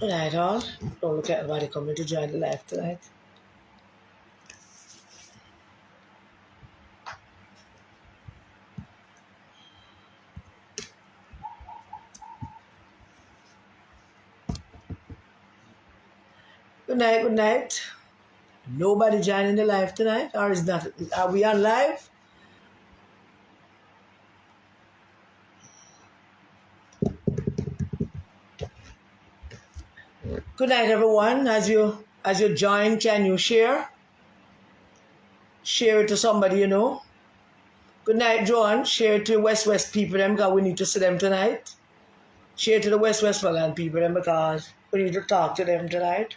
Good night, all. Don't look like anybody coming to join the live tonight. Good night, good night. Nobody joining the live tonight, or is not? Are we on live? Good night, everyone. As you join, can you share? Share it to somebody you know. Good night, John. Share it to West people them because we need to see them tonight. Share it to the Westmoreland people them because we need to talk to them tonight.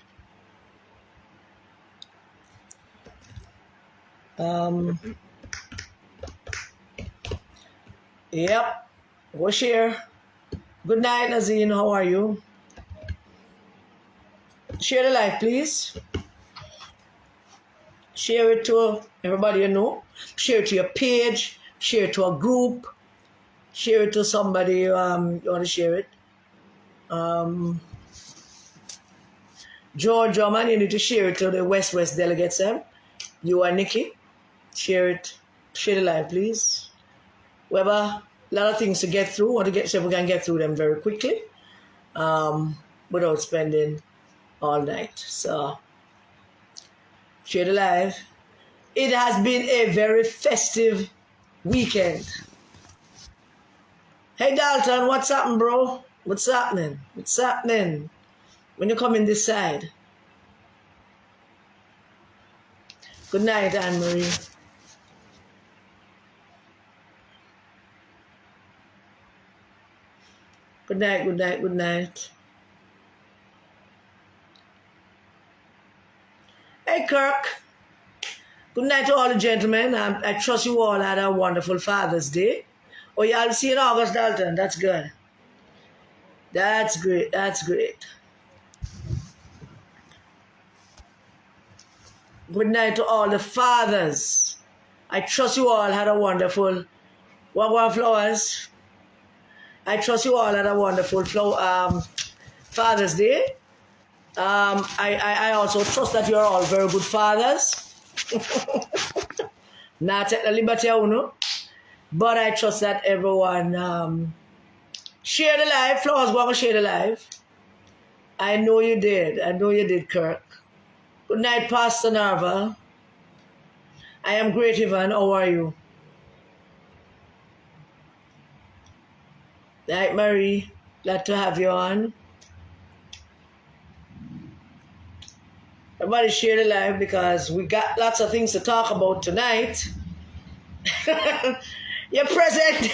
Yep. Go share. Good night, Nazeen. How are you? Share the live, please. Share it to everybody you know. Share it to your page. Share it to a group. Share it to somebody you want to share it. George Drummond, you need to share it to the West delegates. You and Nikki. Share it. Share the live, please. We have a lot of things to get through. Want to get so we can get through them very quickly, without spending all night. So share the live. It has been a very festive weekend. Hey Dalton, what's happening, bro? What's happening? What's happening? When you come in this side. Good night, Anne-Marie. Good night, good night, good night. Hey, Kirk. Good night to all the gentlemen. I trust you all had a wonderful Father's Day. Oh, yeah, I'll see you in August, Dalton. That's good. That's great. That's great. Good night to all the fathers. I trust you all had a wonderful Wagwan Flowers. I trust you all had a wonderful Father's Day. I also trust that you're all very good fathers. Not at the liberty, but I trust that everyone share the live. Flowers, go and share the live. I know you did. I know you did, Kirk. Good night, Pastor Narva. I am great, Ivan. How are you? Night, Marie. Glad to have you on. Everybody share the live because we got lots of things to talk about tonight. You're present.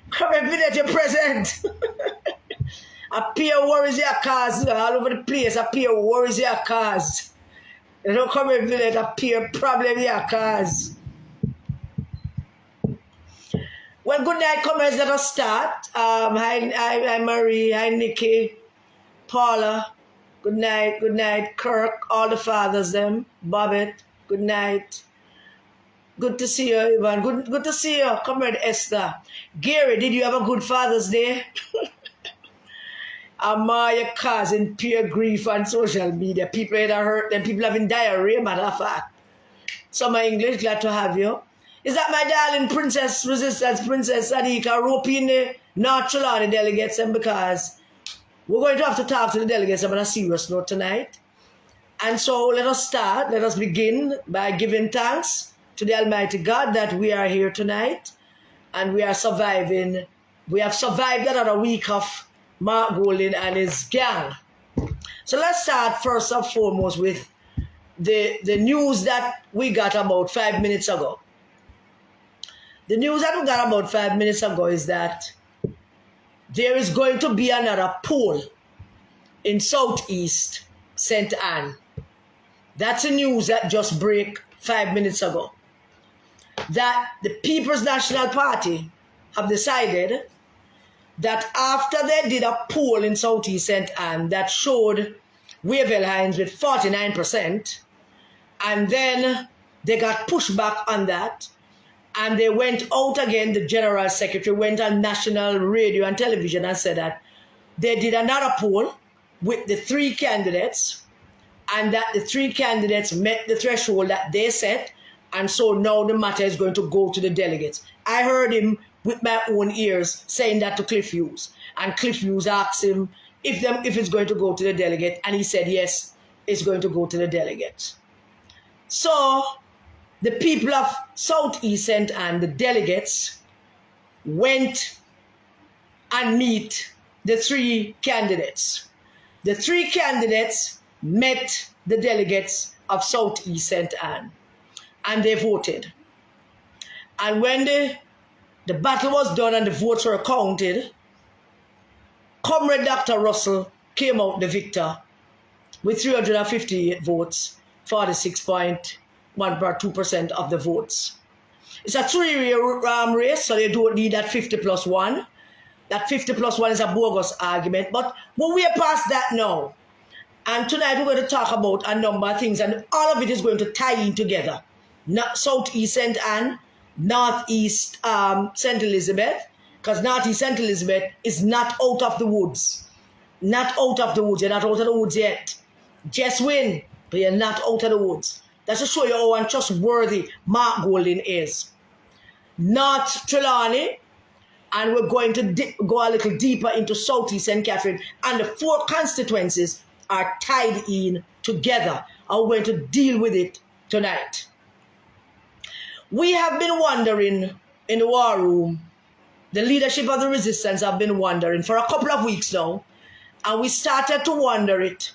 Come and visit your present. Appear worries your cars all over the place. Appear worries your cars. You don't come and visit. Appear problem your cars. Well, good night, comrades. Let us start. Hi, Marie. Hi, Nikki. Paula. Good night, Kirk. All the fathers, them. Bobbett. Good night. Good to see you, Ivan. Good to see you, comrade Esther. Gary, did you have a good Father's Day? Amaya causing pure grief on social media. People that are hurt, and people having diarrhea, matter of fact. Summer English, glad to have you. Is that my darling Princess Resistance, Princess Adika, roping the North Carolina delegates, and because we're going to have to talk to the delegates on a serious note tonight. And so let us start. Let us begin by giving thanks to the Almighty God that we are here tonight and we are surviving. We have survived another week of Mark Golding and his gang. So let's start first and foremost with the news that we got about 5 minutes ago. The news that we got about 5 minutes ago is that there is going to be another poll in Southeast St. Anne. That's the news that just broke 5 minutes ago. That the People's National Party have decided that after they did a poll in Southeast St. Anne that showed Wavell Hines with 49%, and then they got pushed back on that, and they went out again, the General Secretary went on national radio and television and said that they did another poll with the 3 candidates, and that the 3 candidates met the threshold that they set, and so now the matter is going to go to the delegates. I heard him with my own ears saying that to Cliff Hughes, and Cliff Hughes asked him if it's going to go to the delegate, and he said yes, it's going to go to the delegates. So the people of South East St. Anne, the delegates, went and meet the 3 candidates. The 3 candidates met the delegates of South East St. Anne, and they voted. And when the battle was done and the votes were counted, Comrade Dr. Russell came out the victor with 358 votes, 46.12% of the votes. It's a 3-way race, so they don't need that 50 plus 1. That 50 plus 1 is a bogus argument, but we're past that now. And tonight we're going to talk about a number of things, and all of it is going to tie in together. South East St. Anne, North East St. Elizabeth, because North East St. Elizabeth is not out of the woods. Not out of the woods. You're not out of the woods yet. Just win, but you're not out of the woods. That's to show you how untrustworthy Mark Golding is. North Trelawney, and we're going to go a little deeper into South East St. Catherine, and the 4 constituencies are tied in together. And we're going to deal with it tonight. We have been wondering in the war room, the leadership of the resistance have been wondering for a couple of weeks now, and we started to wonder it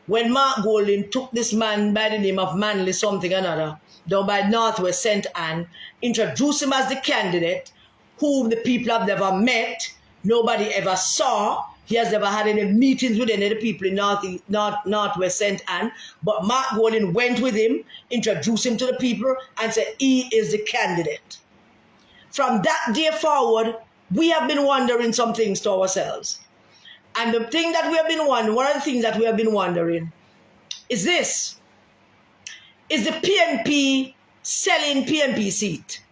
when Mark Golding took this man by the name of Manley something another down by Northwest St. Anne, introduced him as the candidate whom the people have never met, nobody ever saw. He has never had any meetings with any of the people in Northwest St. Anne, but Mark Golding went with him, introduced him to the people, and said he is the candidate. From that day forward, we have been wondering some things to ourselves. And the thing that we have been wondering, one of the things that we have been wondering is this. Is the PNP selling PNP seat?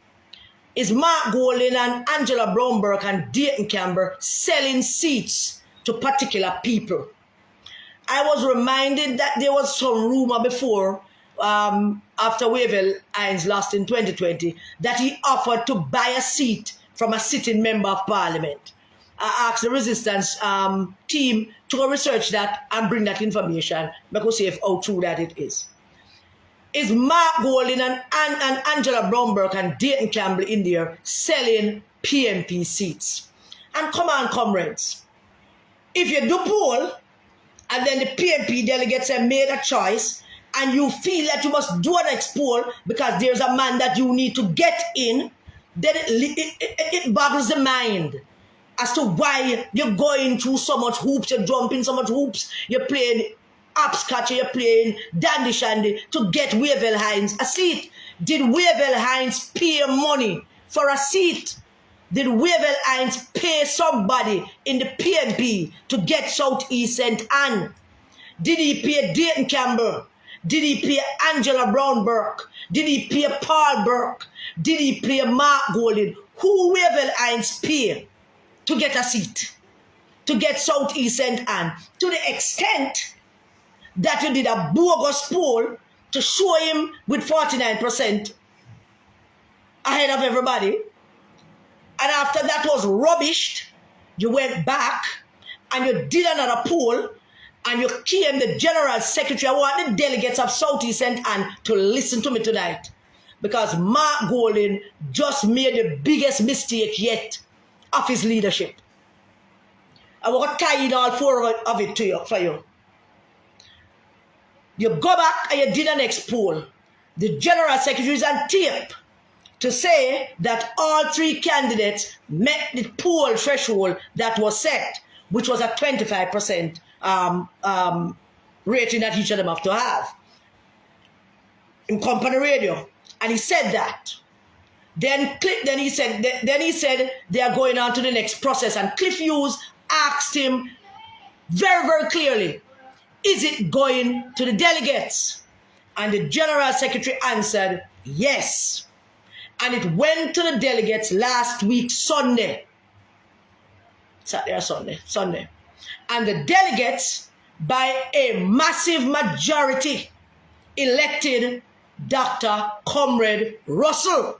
Is Mark Golding and Angela Brownburg and Dayton Campbell selling seats to particular people? I was reminded that there was some rumor before, after Wavell Hines lost in 2020, that he offered to buy a seat from a sitting member of parliament. I asked the resistance team to go research that and bring that information because see how true that it is. Is Mark Golding and Angela Brownburg and Dayton Campbell in there selling PNP seats? And come on, comrades. If you do poll, and then the PNP delegates have made a choice, and you feel that you must do an next poll because there's a man that you need to get in, then it boggles the mind as to why you're going through so much hoops, you're jumping so much hoops, you're playing hopscotch, you're playing dandy shandy to get Wavell Hines a seat. Did Wavell Hines pay money for a seat? Did Wavell Hines pay somebody in the PNP to get South East St. Anne? Did he pay Dayton Campbell? Did he pay Angela Brownburg? Did he pay Paul Burke? Did he pay Mark Golding? Who Wavell Hines pay to get a seat? To get South East St. Anne? To the extent that you did a bogus poll to show him with 49% ahead of everybody. And after that was rubbished, you went back and you did another poll and you came the General Secretary. I want the delegates of South East St. Anne to listen to me tonight, because Mark Golding just made the biggest mistake yet of his leadership. I want to tie in all 4 of it to you, for you. You go back and you did an next poll. The General Secretary is on tape to say that all 3 candidates met the poll threshold that was set, which was a 25% rating that each of them have to have in company radio. And he said that. Then he said they are going on to the next process. And Cliff Hughes asked him very, very clearly, is it going to the delegates? And the General Secretary answered, yes. And it went to the delegates last week, Sunday. Saturday or Sunday. And the delegates by a massive majority elected Dr. Comrade Russell.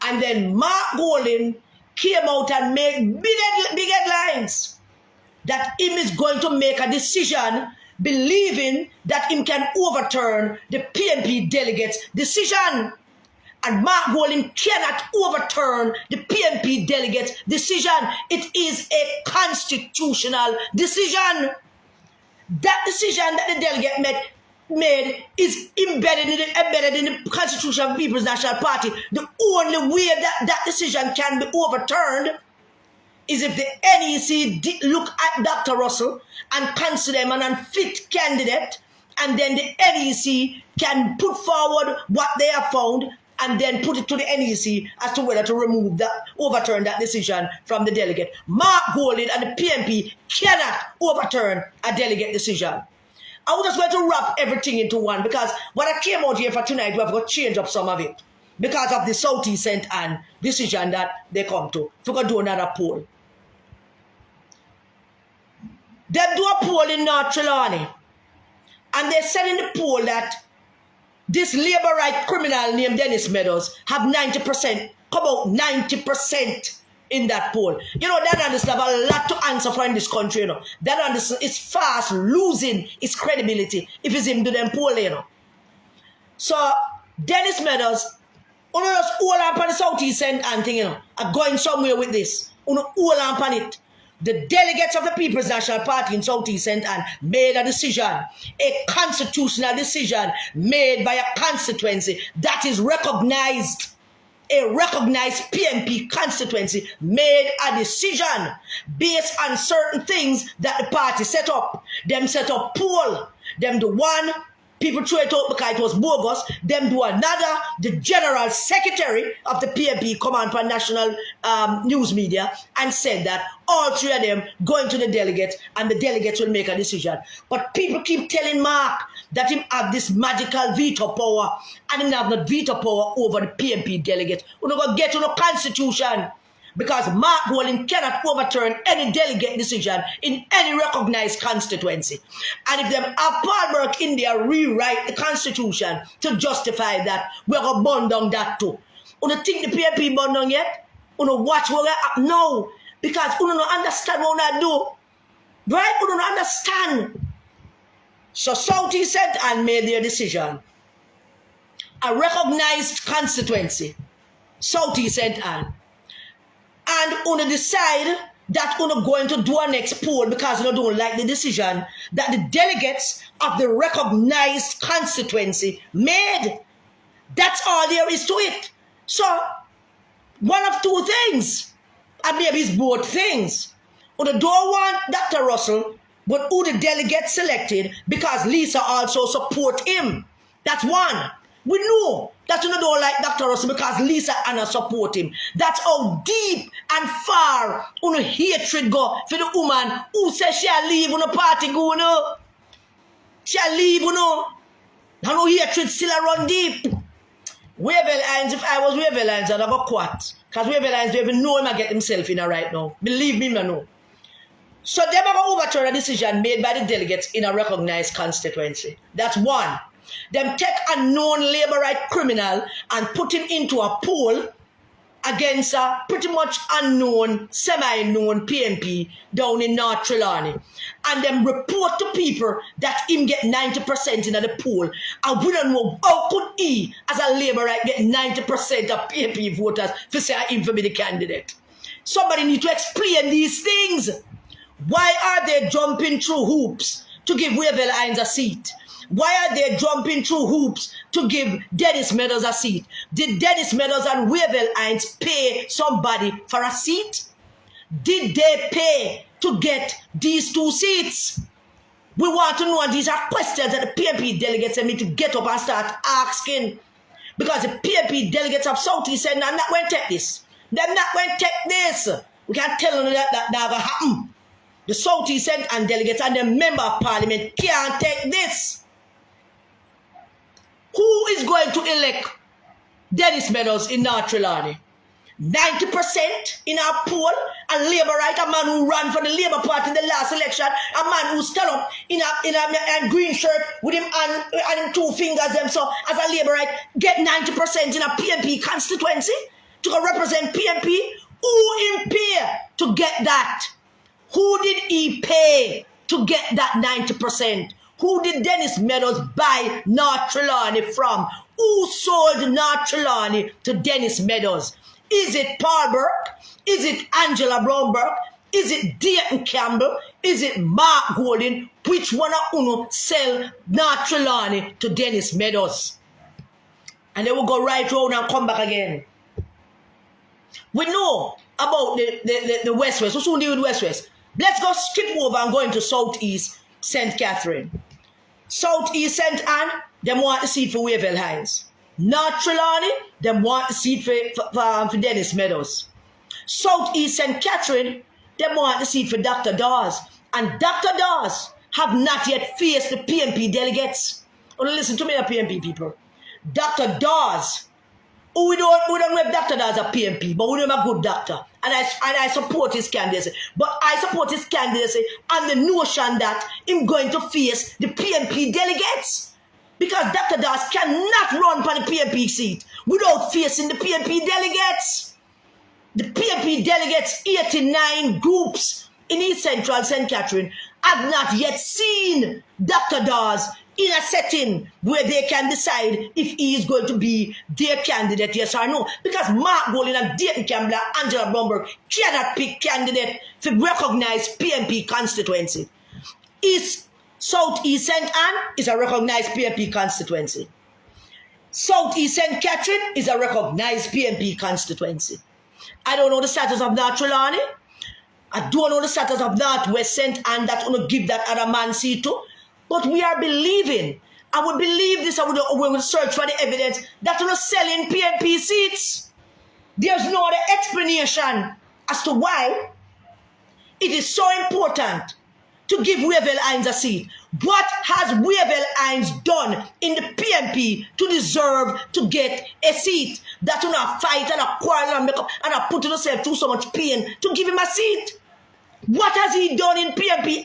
And then Mark Golding came out and made big headlines that him is going to make a decision believing that him can overturn the PNP delegates' decision. And Mark Golding cannot overturn the PNP delegates' decision. It is a constitutional decision. That decision that the delegate made is embedded in the Constitution of the People's National Party. The only way that decision can be overturned is if the NEC look at Dr. Russell and consider him an unfit candidate, and then the NEC can put forward what they have found and then put it to the NEC as to whether to overturn that decision from the delegate. Mark Golding and the PNP cannot overturn a delegate decision. I was just going to wrap everything into one, because when I came out here for tonight, we have got to change up some of it because of the Southeast St. Anne decision that they come to. If we could do another poll. They do a poll in North Trelawney, and they said in the poll that this labor right criminal named Dennis Meadows have 90%, come out 90% in that poll. You know, that understand have a lot to answer for in this country, you know. That understand is fast losing its credibility if it's him do them poll, you know. So, Dennis Meadows, you know, just hold on on the Southeast End and thing, you know, are going somewhere with this. You know, hold on on it. The delegates of the People's National Party in Southeast St. Anne made a decision, a constitutional decision made by a constituency that is recognized. A recognized PNP constituency made a decision based on certain things that the party set up. Them set up poll. Them the one, people threw it out because it was bogus. Them do another. The general secretary of the PNP Command for National News Media and said that all three of them going to the delegates and the delegates will make a decision. But people keep telling Mark that him have this magical veto power and him have not veto power over the PNP delegates. We're not going to get to the constitution because Mark Golding cannot overturn any delegate decision in any recognized constituency. And if them have Paul Burke in there rewrite the constitution to justify that, we're going to burn down that too. You don't think the PNP burn down yet? You don't watch what happen now because you don't understand what I do. Right? You don't understand. So Southeast St. Anne made their decision. A recognized constituency, Southeast St. Anne. And you decide that you're going to do a next poll because you don't like the decision that the delegates of the recognized constituency made. That's all there is to it. So, one of two things, and maybe it's both things. You don't want Dr. Russell, but who the delegates selected because Lisa also support him. That's one. We know that you don't like Dr. Russell because Lisa Anna support him. That's how deep and far hatred go for the woman who says she'll leave on a party go, no. She'll leave, you know. And hatred still run deep. Waverly Hines, if I was Waverly Hines, I'd have a quat. Because Waverly Hines don't even know him and get himself in right now. Believe me, I know. So they are going to overturn a decision made by the delegates in a recognized constituency. That's one. Them take a known labor right criminal and put him into a poll against a pretty much unknown, semi-known PNP down in North Trelawney. And them report to people that him get 90% in the poll. And we don't know how could he, as a labor right, get 90% of PNP voters to say him to be the candidate. Somebody need to explain these things. Why are they jumping through hoops to give Waverly Hines a seat? Why are they jumping through hoops to give Dennis Meadows a seat? Did Dennis Meadows and Waverly Hines pay somebody for a seat? Did they pay to get these two seats? We want to know, and these are questions that the PNP delegates need to get up and start asking. Because the PNP delegates of Southeast said, I'm not going to take this. They're not going to take this. We can't tell them that never happen. The Southeast and delegates and the member of parliament can't take this. Who is going to elect Dennis Meadows in North Trelawney? 90% in our poll, and Labour right, a man who ran for the Labour Party in the last election, a man who stood up in a green shirt with him and two fingers them, so as a Labour right, get 90% in a PNP constituency to represent PNP. Who him pay to get that? Who did he pay to get that 90%? Who did Dennis Meadows buy North Trelawney from? Who sold North Trelawney to Dennis Meadows? Is it Paul Burke? Is it Angela Brown Burke? Is it Dayton Campbell? Is it Mark Golding? Which one of uno sell North Trelawney to Dennis Meadows? And they will go right round and come back again. We know about the West-West. Who soon deal with West-West? Let's go skip over and go into Southeast St. Catherine. Southeast St. Anne, them want the seat for Wavell Hines. North Trelawney, them want the seat for Dennis Meadows. Southeast St. Catherine, them want the seat for Dr. Dawes. And Dr. Dawes have not yet faced the PNP delegates. Only listen to me, the PNP people. Dr. Dawes, we don't know if Dr. Dawes is a PNP, but we know him a good doctor. And I support his candidacy. But I support his candidacy on the notion that him going to face the PNP delegates. Because Dr. Dawes cannot run for the PNP seat without facing the PNP delegates. The PNP delegates, 89 groups in East Central St. Catherine, have not yet seen Dr. Dawes in a setting where they can decide if he is going to be their candidate, yes or no. Because Mark Golding and Dayton Campbell and Angela Bromberg cannot pick candidate for recognized PNP constituency. Southeast St. Anne is a recognized PNP constituency. Southeast St. Catherine is a recognized PNP constituency. I don't know the status of North Trelawney. I don't know the status of Northwest St. Anne that will give that other man seat to. But we are believing, I would believe this, we will search for the evidence that we're selling PNP seats. There's no other explanation as to why it is so important to give Wavell Hines a seat. What has Wavell Hines done in the PNP to deserve to get a seat? That you not fight and a quarrel and make up and a put yourself through so much pain to give him a seat. What has he done in PNP?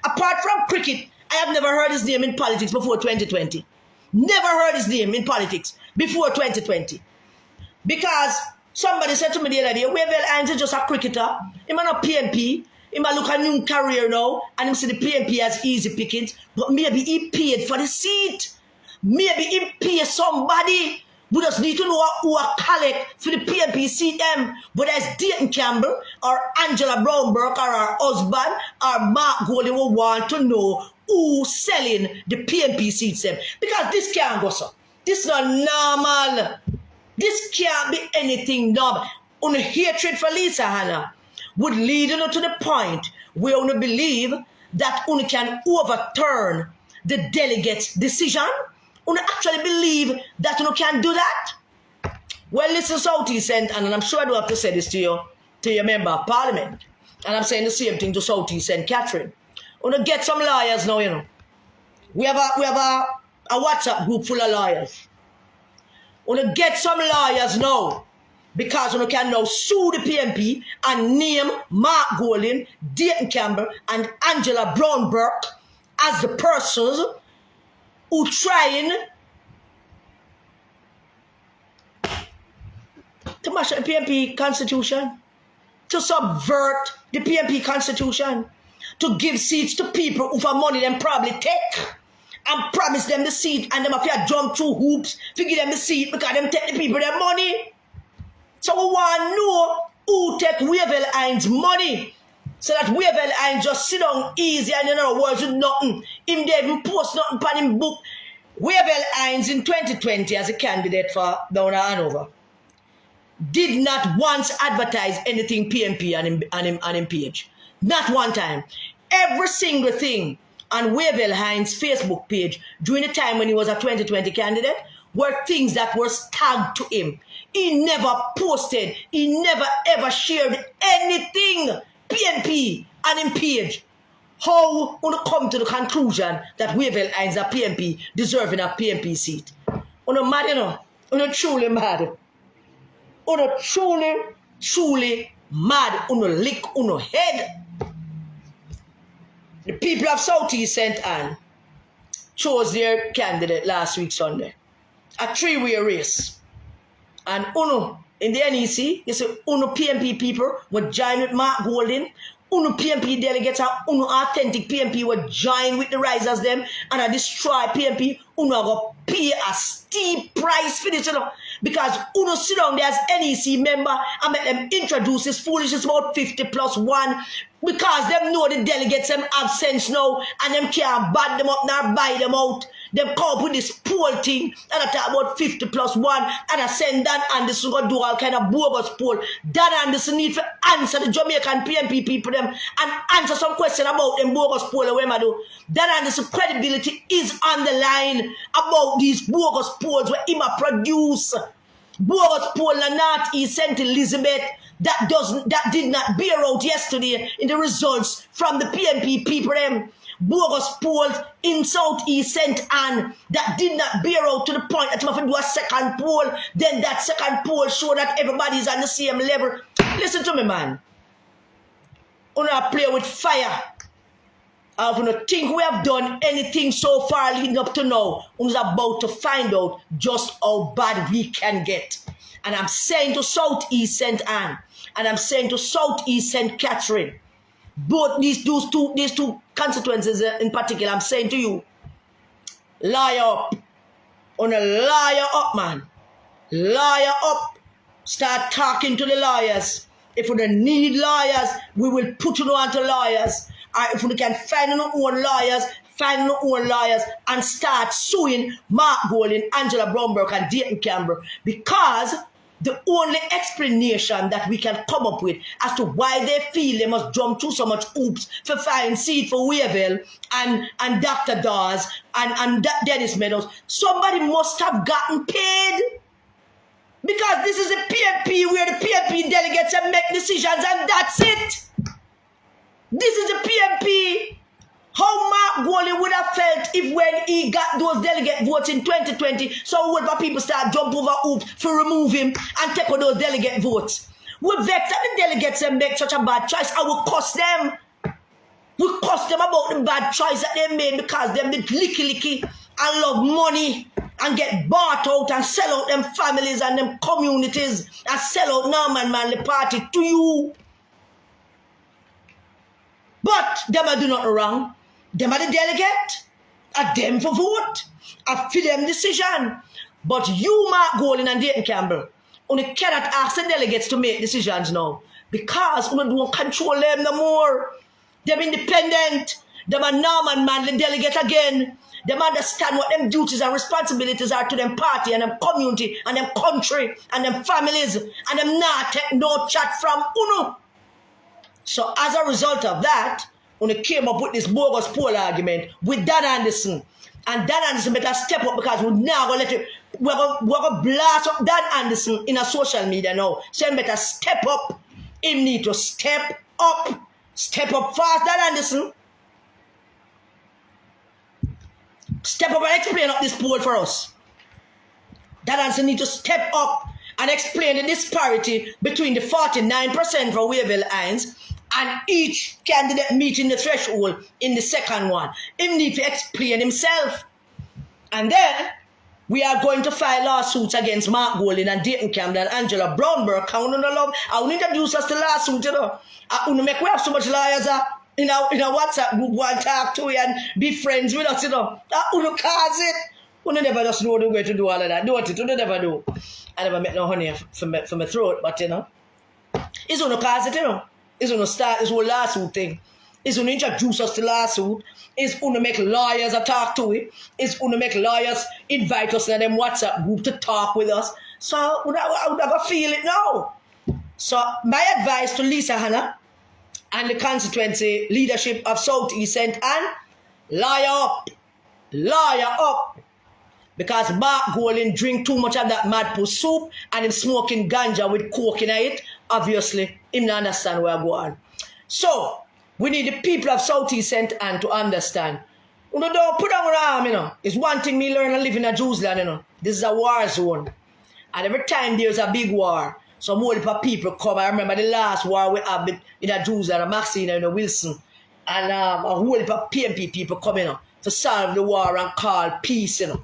Apart from cricket, I have never heard his name in politics before 2020. Never heard his name in politics before 2020. Because somebody said to me the other day, Wavell Hines is just a cricketer. He's not a PNP. He might look at a new career now and he see the PNP as easy pickings. But maybe he paid for the seat. Maybe he paid somebody. We just need to know who are collect for the PNP seat them. But as Dayton Campbell or Angela Brown Burke or her husband or Mark Golding will want to know who's selling the PNP seats them. Because this can't go so. This is not normal. This can't be anything normal. On hatred for Lisa Hanna would lead you to the point where you believe that you can overturn the delegate's decision. You actually believe that you can do that? Well, listen, Southeast St. Anne, and I'm sure I don't have to say this to your member of parliament. And I'm saying the same thing to Southeast St. Catherine. You get some lawyers now, you know. We have a WhatsApp group full of lawyers. You get some lawyers now. Because you can now sue the PNP and name Mark Golding, Dayton Campbell, and Angela Brown Burke as the persons who trying to mash up the PNP constitution, to subvert the PNP constitution, to give seats to people who for money them probably take and promise them the seat and them have to jump through hoops to give them the seat because them take the people their money. So we want to know who take Wavell Hines' money so that Wavell Hines just sit down easy and in other words with nothing. Him there even post nothing on him book. Wavell Hines in 2020 as a candidate for down Hanover did not once advertise anything PNP on him page. Not one time. Every single thing on Wavell Hines' Facebook page during the time when he was a 2020 candidate were things that were tagged to him. He never posted, he never ever shared anything PNP on him page. How you come to the conclusion that Wavell Hines a PNP deserving a PNP seat? You mad, you know? You truly mad. Uno truly mad. Uno lick uno head. The people of Southeast St. Anne chose their candidate last week Sunday. A three-way race. And uno in the NEC, you see, uno PNP people would join with Mark Golding. Uno PNP delegates and uno authentic PNP would join with the risers them and I destroy PNP. Uno go pay a steep price for this, you know, because uno sit down there as NEC member and make them introduce this foolishness about 50+1 because them know the delegates them have sense now and them can't bad them up nor buy them out. Them come up with this poll thing and I talk about 50+1 and I send Dan Anderson go do all kind of bogus poll. Dan Anderson need to answer the Jamaican PNP people them and answer some question about them bogus poll. What am I do? Dan Anderson's credibility is on the line about these bogus polls where him a produce. Bogus poll in North East St. Elizabeth that did not bear out yesterday in the results from the PNP people them. Bogus polls in Southeast St. Anne that did not bear out to the point that you have to do a second poll. Then that second poll show that everybody is on the same level. Listen to me, man. We don't play with fire. I don't think we have done anything so far leading up to now. We're about to find out just how bad we can get. And I'm saying to Southeast St. Anne, and I'm saying to Southeast St. Catherine, both these two constituencies in particular, I'm saying to you, lie up. On a liar up, man. Liar up. Start talking to the lawyers. If we don't need lawyers, we will put you on to lawyers. Or if we can find our own lawyers, and start suing Mark Golding, Angela Bromberg, and Dayton Campbell, because the only explanation that we can come up with as to why they feel they must jump through so much hoops for find seat for Wavell and Dr. Dawes and Dennis Meadows, somebody must have gotten paid. Because this is a PNP where the PNP delegates and make decisions and that's it. This is a PNP. How Mark Golding would have felt if when he got those delegate votes in 2020, so would my people start jump over hoops for remove him and take on those delegate votes. We vex that the delegates and make such a bad choice. I will cost them. We cost them about the bad choice that they made because them did licky and love money and get bought out and sell out them families and them communities and sell out Norman Manley Party to you. But them are do nothing wrong. Them are the delegate. Are them for vote. Are for them decision. But you, Mark Golding and Dayton Campbell, only cannot ask the delegates to make decisions now. Because we don't control them no more. Them independent. Them are Norman Manley delegate again. Them understand what them duties and responsibilities are to them party and them community and them country and them families. And them not take no chat from uno. So as a result of that, when they came up with this bogus poll argument with Dan Anderson, and Dan Anderson better step up because we're now going to let it, we're going to blast up Dan Anderson in a social media now. So he better step up. He need to step up. Step up fast, Dan Anderson. Step up and explain up this poll for us. Dan Anderson need to step up and explain the disparity between the 49% for Wavell Hines and each candidate meeting the threshold in the second one. He need to explain himself. And then we are going to file lawsuits against Mark Golding and Dayton Campbell and Angela Bromberg. I will introduce us to lawsuit, you know. We have so much lawyers in our WhatsApp group want to talk to you and be friends with us, you know. Cause it. We never just know the way to do all of that. Do it, we never do. I never make no honey for my throat, but you know. It's going to cause it, you know. It's going to start this whole lawsuit thing. It's going to introduce us to lawsuit. It's going to make lawyers talk to it. It's going to make lawyers invite us in them WhatsApp group to talk with us. So I would never feel it now. So my advice to Lisa Hanna and the constituency leadership of Southeast St. Anne, lawyer up. Lawyer up. Because Mark Golding drink too much of that mad puss soup and him smoking ganja with coke in it, obviously, him not understand where I go on. So, we need the people of Southeast St. Anne to understand. You know, don't put down your arm, you know. It's one thing me learn and live in a Jews land, you know. This is a war zone. And every time there's a big war, Some whole heap of people come. I remember the last war we had in a Jews and a Maxine and a Wilson. And a whole heap of PNP people coming to solve the war and call peace, And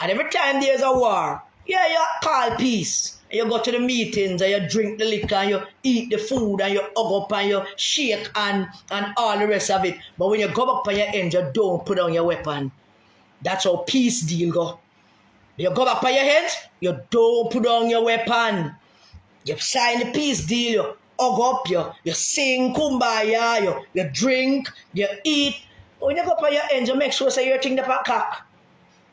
every time there's a war, you call peace. You go to the meetings and you drink the liquor and you eat the food and you hug up and you shake and all the rest of it. But when you go back on your end, you don't put on your weapon. That's how peace deal go. You go back on your hands, you don't put on your weapon. You sign the peace deal, you hug up, you sing kumbaya, you drink, you eat. When you go up on your ends, you make sure say you're taking the cock.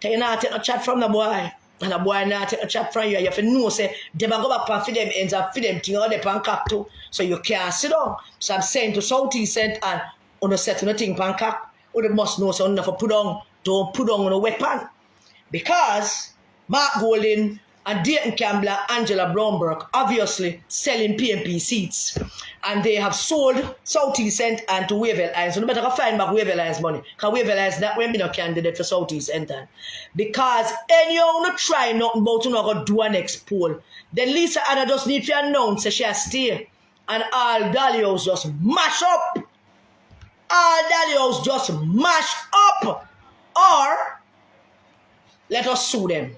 Tell you not take a chat from the boy. And the boy not take a chat from you. You have to know, say, they go back and feed them ends and feed them things on the pancake too. So you can't sit down. So I'm saying to Southeast and on a set on the thing pancake, or they must know so enough put on, don't put on a weapon. Because Mark Golding and Dayton Campbell and Angela Brownberg obviously selling PNP seats. And they have sold Southeast End and to Wavell Islands. So no matter how find back Wavell Islands money. Because Wavell Islands that will be no candidate for Southeast End. Because anyone no try nothing about to not go do a next poll. Then Lisa Anna just need to announce that she'll stay. And all Dalios just mash up. All Dalios just mash up. Or let us sue them.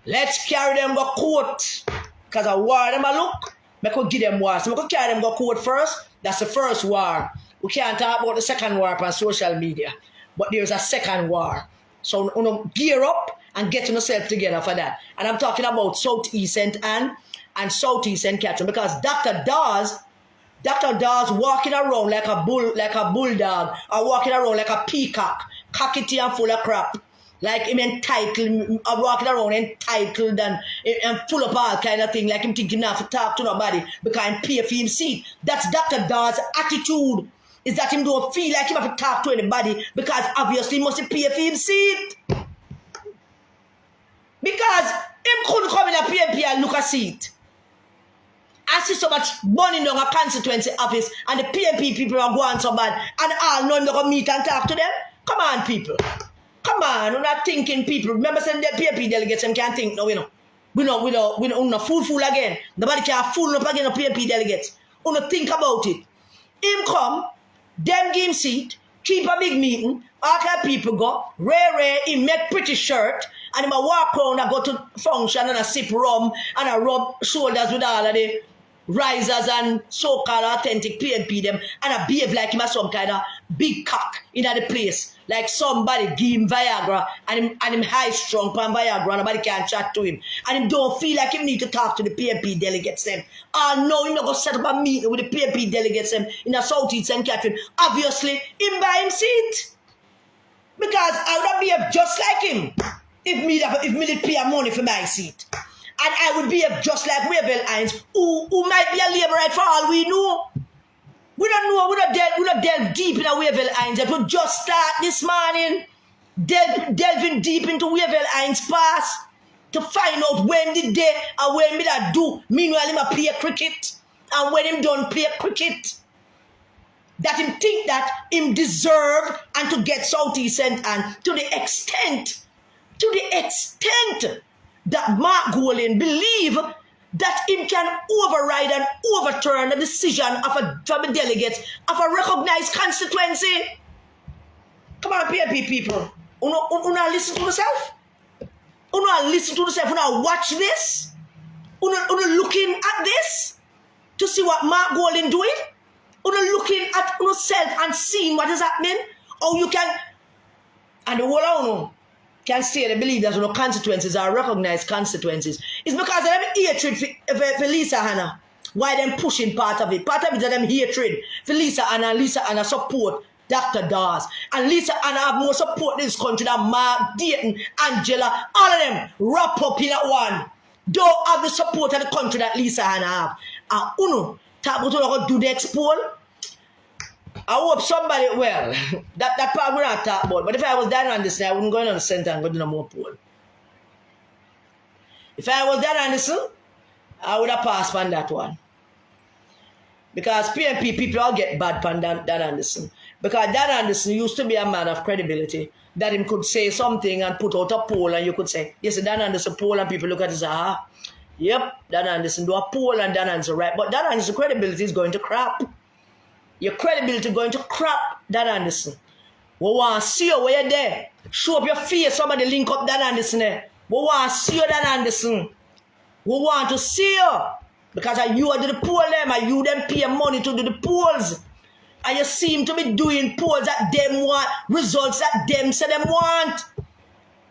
Let's carry them go court. Because I war them a look. I could give them war. So I could carry them go court first. That's the first war. We can't talk about the second war on social media. But there's a second war. So gear up and get yourself together for that. And I'm talking about Southeast and Southeast and Catherine. Because Dr. Dawes walking around like a bulldog or walking around like a peacock, cockety and full of crap. Like him entitled, walking around entitled and full of all kind of thing. Like him thinking not to talk to nobody because him pay for him seat. That's Dr. Dawes' attitude. Is that him don't feel like him have to talk to anybody because obviously he must pay for him seat. Because him couldn't come in a PNP and look a seat. I see so much money in a constituency office and the PNP people are going so bad and all know him going to meet and talk to them. Come on, people. Come on, we're not thinking people. Remember saying that PNP delegates them can't think, no, we know. We know, fool again. Nobody can fool up again, no PNP delegates. We don't think about it. Him come, them give him seat, keep a big meeting, all kind of people go, rare, he make pretty shirt, and he walk around and go to function and a sip rum and a rub shoulders with all of the risers and so-called authentic PNP them and a behave like him as some kind of big cock in the place. Like somebody give him Viagra and him high strong on Viagra and nobody can chat to him. And him don't feel like him need to talk to the PNP delegates them. No, him not going to set up a meeting with the PNP delegates them in the Southeast and Catherine. Obviously, him buy him seat. Because I would behave just like him if me did pay money for my seat. And I would behave just like Wavell Hines, who might be a labourite for all we know. We don't know, we don't delve deep in a Wavell Hines. We just start this morning delving deep into Wavell Hines' past to find out when did they and when did I do. Meanwhile, him a play cricket. And when him done play cricket, that him think that him deserve and to get Southeast and to the extent that Mark Golding believe that him can override and overturn the decision from a delegate of a recognized constituency. Come on, PNP people. Una listen to yourself. Una listen to yourself. Una watch this. Una looking at this to see what Mark Golding doing. Una looking at yourself and seeing what is happening. Or you can, and the whole I know, can say they believe that no constituencies are recognized constituencies. It's because of them hatred for Lisa Hanna. Why them pushing part of it? Part of it is them hatred for Lisa Hanna. Lisa Hanna support Dr. Dawes. And Lisa Hanna have more support in this country than Mark, Dayton, Angela, all of them wrap up in that one. Don't have the support of the country that Lisa Hanna have. And uno, talk about how to do the next poll. I hope somebody, well, that part we're not talking about. But if I was down on this, I wouldn't go in on the center and go do no more poll. If I was down on this, I would have passed on that one. Because PNP people all get bad on Dan Anderson. Because Dan Anderson used to be a man of credibility. That him could say something and put out a poll and you could say, yes, Dan Anderson poll and people look at it and say, Yep, Dan Anderson do a poll and Dan Anderson right, but Dan Anderson credibility is going to crap. Your credibility going to crap, Dan Anderson. We want to see you where you're there. Show up your face, somebody link up Dan Anderson there. We want to see you, Dan Anderson. We want to see you. Because you are the poll them, and you them pay money to do the polls. And you seem to be doing polls that them want, results that them say them want.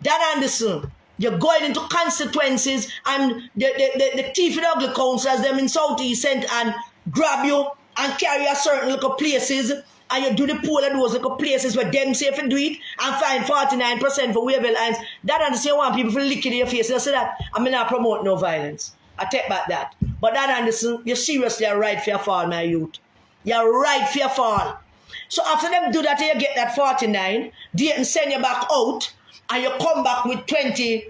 Dan Anderson, you're going into constituencies and the thief and ugly councillors them in South East and grab you and carry you a certain little places, and you do the poll at those little places where them say if you do it and find 49% for Wavell Lines. That Anderson, you want people to lick in your face. You say that I'm not promote no violence. I take back that. But that Anderson, you seriously are right for your fall, my youth. You're right for your fall. So after them do that, you get that 49, they send you back out, and you come back with 20,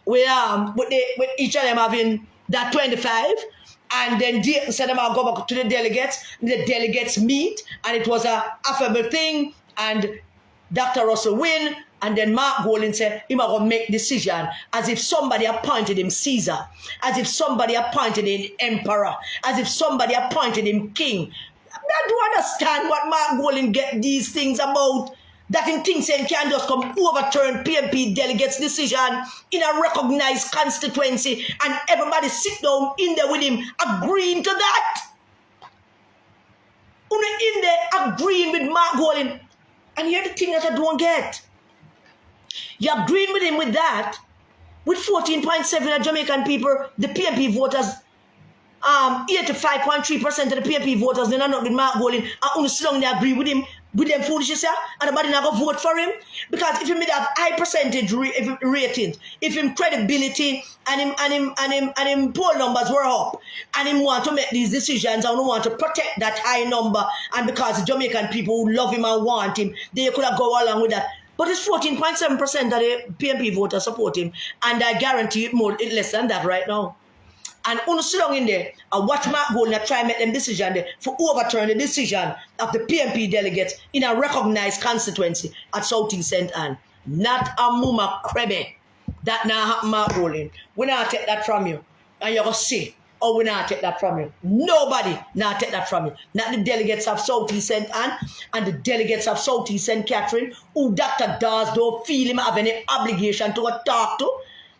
with each of them having that 25, and then they send them out, go back to the delegates meet, and it was a affable thing, and Dr. Russell win, and then Mark Goldings said, he going to make decision as if somebody appointed him Caesar, as if somebody appointed him emperor, as if somebody appointed him king. I don't understand what Mark Goldings get these things about. That in things saying can just come overturn PNP delegates' decision in a recognized constituency, and everybody sit down in there with him agreeing to that. In there agreeing with Mark Goldings. And here's the thing that I don't get. You're agreeing with him with that, with 14.7% of Jamaican people, the PNP voters, 85.3% of the PNP voters, they're not with Mark Goldings, and only so long they agree with him, with them foolishness, and nobody not going to vote for him. Because if he made have high percentage ratings, if him credibility and him poll numbers were up, and him want to make these decisions and want to protect that high number, and because the Jamaican people who love him and want him, they could have go along with that. But it's 14.7% of the PNP voters support him, and I guarantee it less than that right now. And only so long in there, and watch Mark Goldings try and make them decision there for overturn the decision of the PNP delegates in a recognized constituency at South East St. Anne. Not a muma crebe. That now happen, Mark Goldings. We not take that from you. And you're going to see, oh, we not take that from you. Nobody not take that from you. Not the delegates of South East St. Anne and the delegates of South East St. Catherine, who Dr. Dawes don't feel him have any obligation to talk to.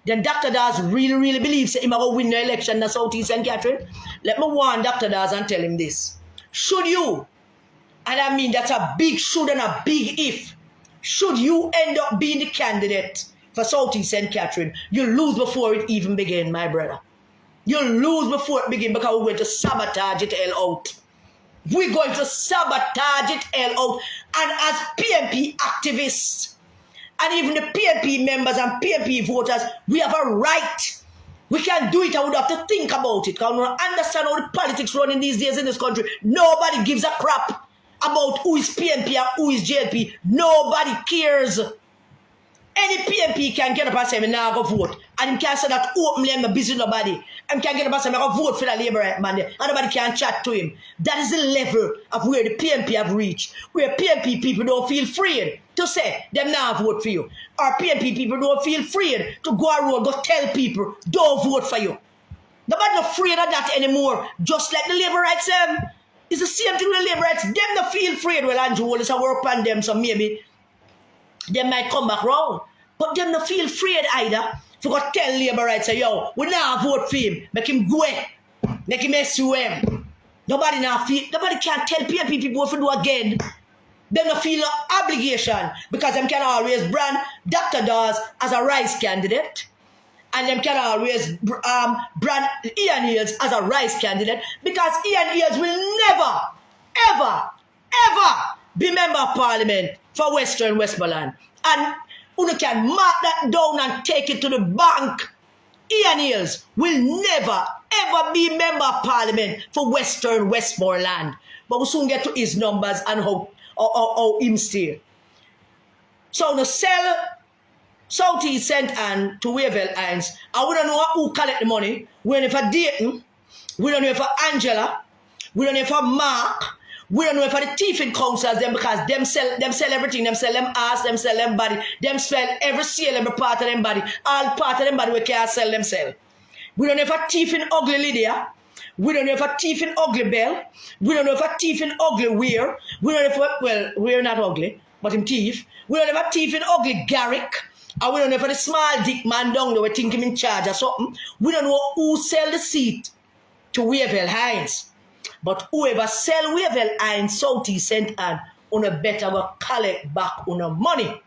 Then Dr. Dawes really believes that he will win the election in South East St. Catherine. Let me warn Dr. Dawes and tell him this. Should you, and I mean that's a big should and a big if, should you end up being the candidate for South East St. Catherine, you lose before it even begin, my brother. You lose before it begin, because we're going to sabotage it all out. We're going to sabotage it all out. And as PNP activists, and even the PNP members and PNP voters, we have a right. We can't do it. I would have to think about it. Because we don't understand how the politics running these days in this country. Nobody gives a crap about who is PNP and who is JLP. Nobody cares. Any PNP can get up and say, I'm not going to vote. And he can say that openly, I'm not busy nobody. And can get up and say, I'm going to vote for the Labour right man. And nobody can chat to him. That is the level of where the PNP have reached. Where PNP people don't feel free to say, them not vote for you. Or PNP people don't feel free to go around, go tell people, don't vote for you. Nobody not afraid of that anymore. Just like the Labourites them. It's the same thing with the Labourites. Them not feel afraid. Well, Andrew Wallace will work on them, so maybe they might come back round. But them not feel afraid either. For go tell Labourites, say, yo, we now vote for him. Make him go. Make him SUM. Nobody can tell PNP people what to do again. Them not feel no obligation, because them can always brand Dr. Dawes as a rice candidate. And them can always brand Ian Eales as a rice candidate, because Ian Eales will never, ever be member of parliament for Western Westmoreland. And you can mark that down and take it to the bank. Ian Eales will never, ever be member of parliament for Western Westmoreland. But we'll soon get to his numbers and how him stay. So to sell South East St. Anne to Wavell Lines, and we don't know who collect the money. We don't know for Dayton, we don't know for Angela, we don't know for Mark, we don't know for the thieving councils them, because them sell everything, them sell them ass, them sell them body, them sell every sale, every part of them body, all part of them body we can't sell them sell. We don't have a thief in ugly Lydia. We don't have a thief in ugly Bell. We don't have a thief in ugly Weir. We don't have well, we're not ugly, but him thief. We don't have a thief in ugly Garrick. And we don't have a small dick man down there we think him in charge or something. We don't know who sell the seat to Wavell Hines. But whoever sell Wavell Hines Southeast St. Anne, on a better go collect back on a money.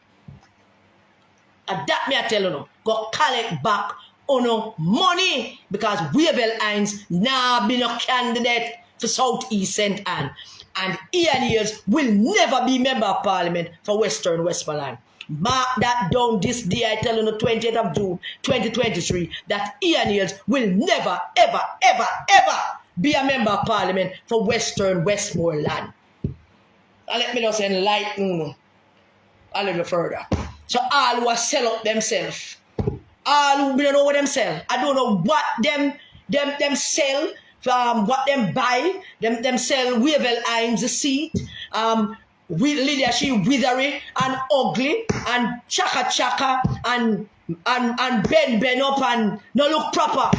And that me I tell you no, go collect back on a money because Wavell Hines now been a candidate for Southeast St. Anne. And Ian Ears will never be member of parliament for Western Westmoreland. Mark that down this day, I tell you, the 20th of June, 2023, that Ian Ears will never, ever, ever, ever be a member of parliament for Western Westmoreland. And let me just enlighten you a little further. So all who sell up themselves, all who don't know what them sell, I don't know what them sell, what them buy, them sell Wavell Hines the seat, Lydia she withery and ugly and chaka and bend up and no look proper.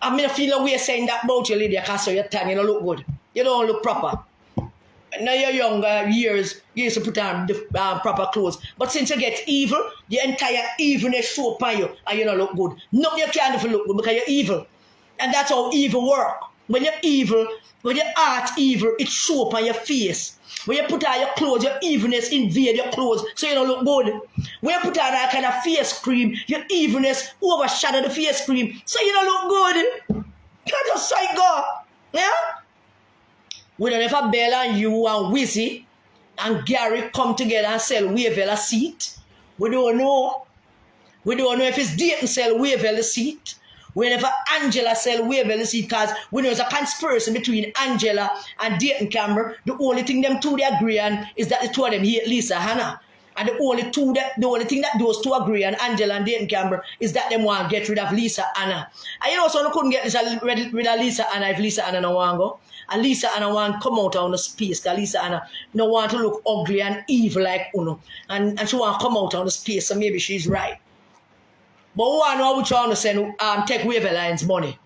I mean I feel a way saying that about you, Lydia, because you're tan, you don't look good. You don't look proper. Now your younger years, you used to put on the proper clothes. But since you get evil, the entire evilness show up on you and you don't look good. Nothing you can't do look good because you're evil. And that's how evil works. When you're evil, when you act evil, it show up on your face. When you put on your clothes, your evilness invade your clothes so you don't look good. When you put on that kind of face cream, your evilness overshadow the face cream so you don't look good. That's just so it go. Yeah? We don't have a Bell and you and Wizzy and Gary come together and sell Wavell a seat. We don't know. We don't know if it's Dayton sell Wavell a seat. Whenever Angela sell Wavell a seat, because we know there's a conspiracy between Angela and Dayton Cameron. The only thing them two they agree on is that the two of them hate Lisa Hannah. And the only thing that those two agree on, Angela and Dayton Cameron, is that them want to get rid of Lisa Anna. And you know, so they couldn't get rid of Lisa Anna if Lisa Anna no want to go. And Lisa Anna want to come out on the space because Lisa Anna no want to look ugly and evil like Uno. And she want to come out on the space, so maybe she's right. But we want to know which one to send take Wavell Hines money.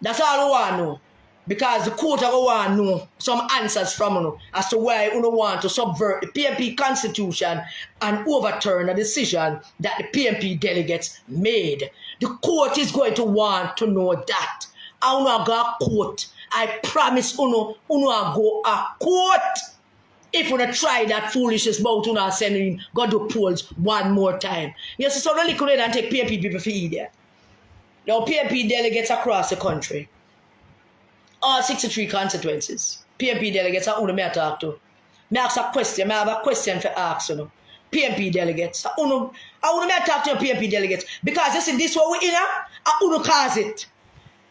That's all we want to know. Because the court will want to know some answers from you as to why you want to subvert the PNP constitution and overturn a decision that the PNP delegates made. The court is going to want to know that. I want to go to court. I promise you go to court. If we try that foolishness about you sending go to polls one more time. Yes, so don't liquidate and take PNP people for idiot. Now PNP delegates across the country. All 63 constituencies. PNP delegates are who may I talk to. May I ask a question? May I have a question for ask you. PNP delegates. I want to talk to your PNP delegates. Because you see this what we in I want to cause it.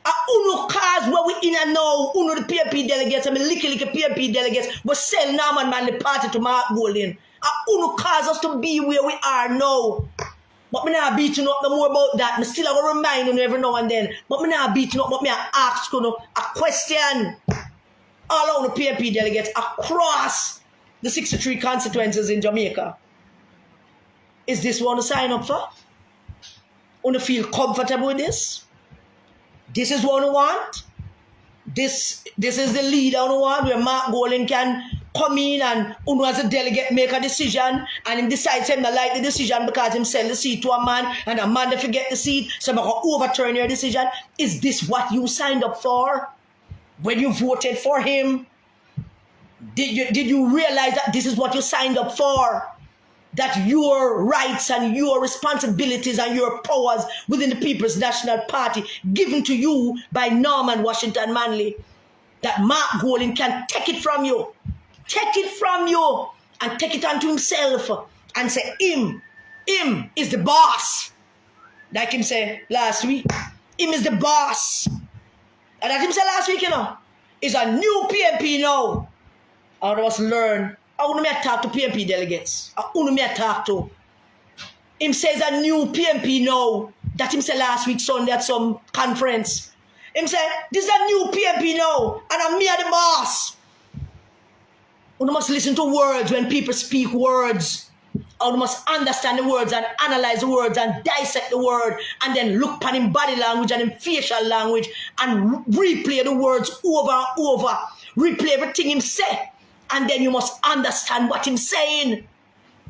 I want to cause what we in now. The PNP delegates, I mean licky PNP delegates will sell Norman Manley Party to Mark Golding. I want to cause us to be where we are now. But me not beating up no more about that. Me still I go remind you every now and then. But me not beating up, but me I ask you a question. All of the PNP delegates across the 63 constituencies in Jamaica. Is this one to sign up for? Want to feel comfortable with this? This is what we want. This is the leader we want, where Mark Golding can come in and as a delegate make a decision and him decides him to like the decision because him sell the seat to a man and a man they forget the seat, so I'm going to overturn your decision. Is this what you signed up for when you voted for him? Did you realize that this is what you signed up for? That your rights and your responsibilities and your powers within the People's National Party given to you by Norman Washington Manley, that Mark Golding can take it from you. Take it from you and take it unto himself and say, him is the boss. Like him say last week, him is the boss. And that him say last week, is a new PNP now. I must learn. I want to talk to PNP delegates. I want to talk to. Him says a new PNP now. That him say last week Sunday at some conference. Him say, this is a new PNP now. And I'm me the boss. You must listen to words when people speak words. or you must understand the words and analyze the words and dissect the word and then look upon him body language and him facial language and replay the words over and over. Replay everything him say. And then you must understand what him saying.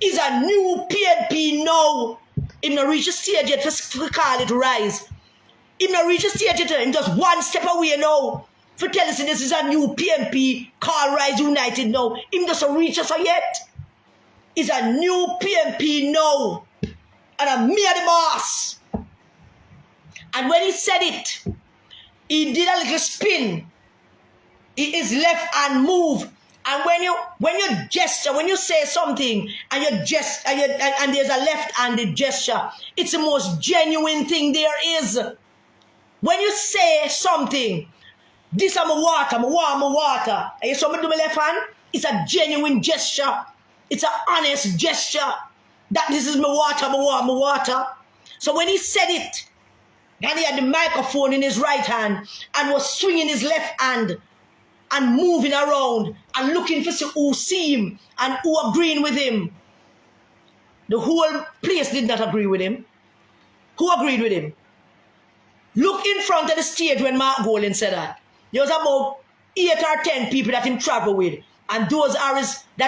Is a new PNP now. Him not reach a stage yet to call it rise. Him not reach a stage yet, him just one step away now. For tell us this is a new PNP call rise united now. Him doesn't reach us yet. Is a new PNP now. And I'm me the boss. And when he said it, he did a little spin. His left hand move. And when you gesture, when you say something and you gesture and there's a left-handed gesture, it's the most genuine thing there is. When you say something, this is my water, my water. And you saw me do my left hand, it's a genuine gesture. It's an honest gesture. That this is my water, my water. So when he said it, and he had the microphone in his right hand and was swinging his left hand and moving around and looking for who see him and who agreeing with him. The whole place did not agree with him. Who agreed with him? Look in front of the stage when Mark Goldings said that. There was about 8 or 10 people that him travel with, and those are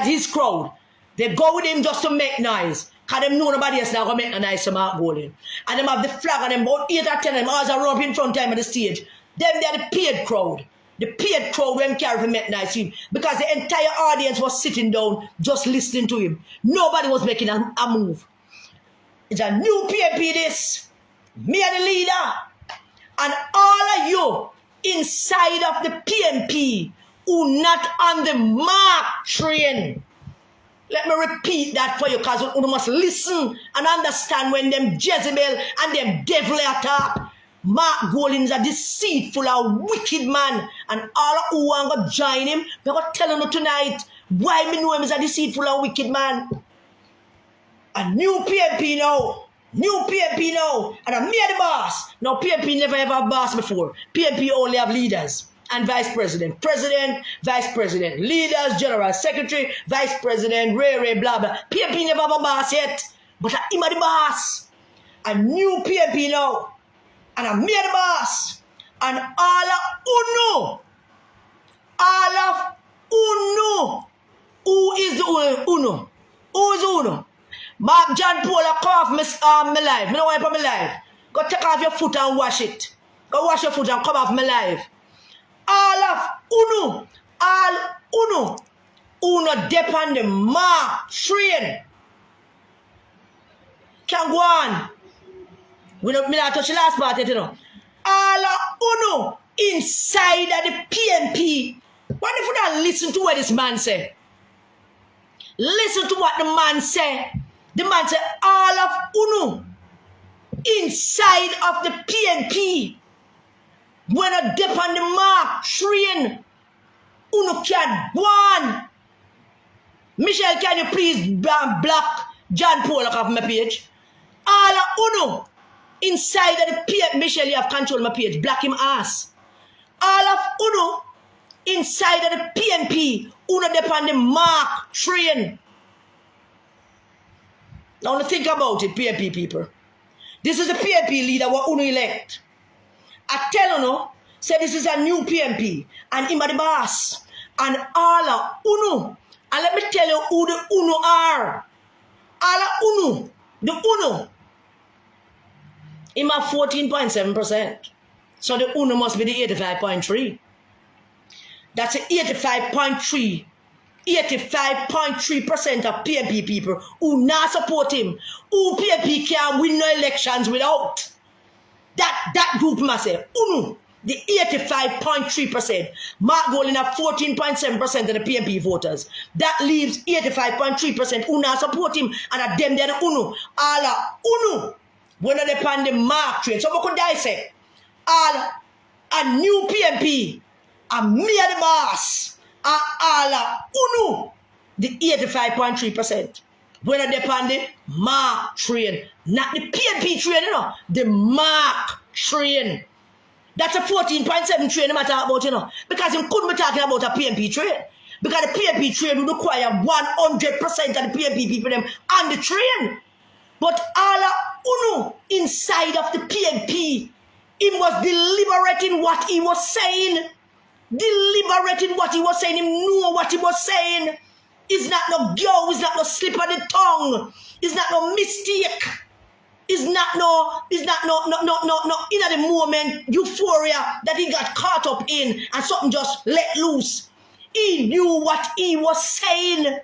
his crowd. They go with him just to make noise. Because them know nobody else now going to make a noise to Mark Goldings. And them have the flag on them, about 8 or 10 of them, always run up in front of him on the stage. Them, they are the paid crowd. The paid crowd when carry him make nice him. Because the entire audience was sitting down just listening to him. Nobody was making a move. It's a new PNP this. Me are the leader. And all of you inside of the PNP who not on the mark train. Let me repeat that for you because you must listen and understand when them Jezebel and them devil attack. Mark Goldings a deceitful and wicked man, and all who want to join him, we're going to tell him tonight why me know him is a deceitful and wicked man. A new PNP now, and I'm me the boss. Now PNP never ever have boss before. PNP only have leaders and vice president, vice president, leaders, general secretary, vice president, Ray, blah blah. PNP never have a boss yet, but I'm the boss. A new PNP now. And I'm me the boss. And all of Uno. Who is the Uno? Who is Uno? Mark John Paul come off my life. I don't want to put my life. Go take off your foot and wash it. Go wash your foot and come off my life. All of Uno. Uno depend the Mark train. Can go on. We don't touch the last part, you know. All Uno inside of the PNP. What if we don't listen to what this man say? Listen to what the man say. The man say all of Uno inside of the PNP. When I dip on the mark train, Uno can go on. Michelle, can you please block John Paul off my page? All of Uno. Inside of the PNP, Michelle, you have control my page. Black him ass. All of Uno inside of the PNP, Uno depend the mark train. Now think about it, PNP people. This is a PNP leader what Uno elect. I tell you, say this is a new PNP, and him the boss, and all of Uno. And let me tell you who the Uno are. All of Uno, the Uno. Him have 14.7%. So the Uno must be the 85.3. That's the 85.3. 85.3% of PNP people who not support him. Who PNP can't win no elections without. That group must say, Uno, the 85.3%. Mark Goldings have 14.7% of the PNP voters. That leaves 85.3% who not support him. And at them, they're the Uno. All are Uno. When they depend the mark train. So we could dissect. All a new PNP. A me the boss. All Uno. The 85.3%. When they depend the mark train. Not the PNP train, you know. The mark train. That's a 14.7 train I'm talking about, you know. Because him couldn't be talking about a PNP train. Because the PNP train would require 100% of the PNP people them on the train. But all Uno inside of the PNP, he was deliberating what he was saying. Deliberating what he was saying. He knew what he was saying. It's not no go, it's not no slip of the tongue. It's not no mistake. It's not no in the moment euphoria that he got caught up in and something just let loose. He knew what he was saying.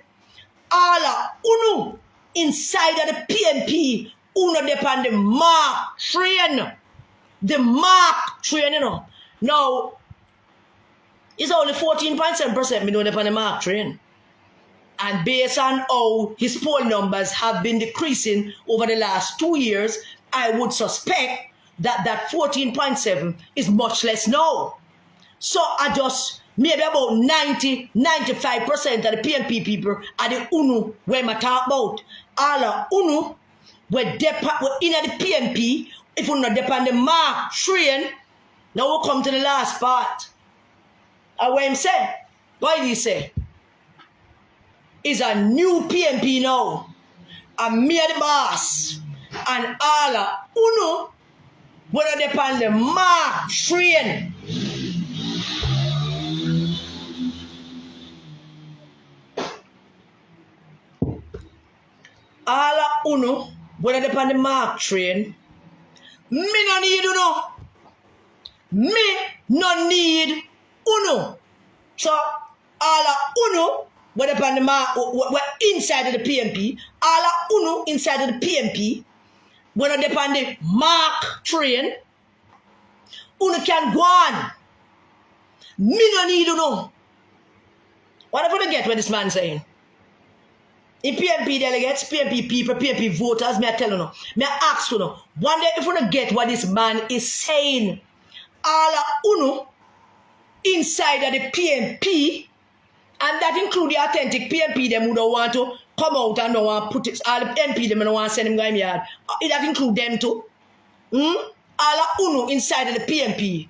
All Uno inside of the PNP, Uno depend the mark train. The mark train, you know. Now, it's only 14.7% me know depend the mark train. And based on how his poll numbers have been decreasing over the last 2 years, I would suspect that 14.7 is much less now. So I just, maybe about 90, 95% of the PNP people are the Uno when I talk about. All of Uno, we're in the PNP, if we're not depend the mark train, now we'll come to the last part. And what him say? What did he say? Is a new PNP now. And me the boss. And all of Uno, we're not depend the mark train. All of Uno, when I depend the mark train, me no need Uno. Me no need Uno. So, all of Uno, when I depend the mark, we're inside of the PNP, all of Uno inside of the PNP, when I depend the mark train, Uno can go on. Me no need Uno. What if I get what this man saying? In PNP delegates, PNP people, PNP voters, may I tell you no, may I ask you no, one day if you don't get what this man is saying, all of Uno inside of the PNP, and that include the authentic PNP them who don't want to come out and don't want to put it, all the MP them don't want to send him going yard. That include them too. All of Uno inside of the PNP,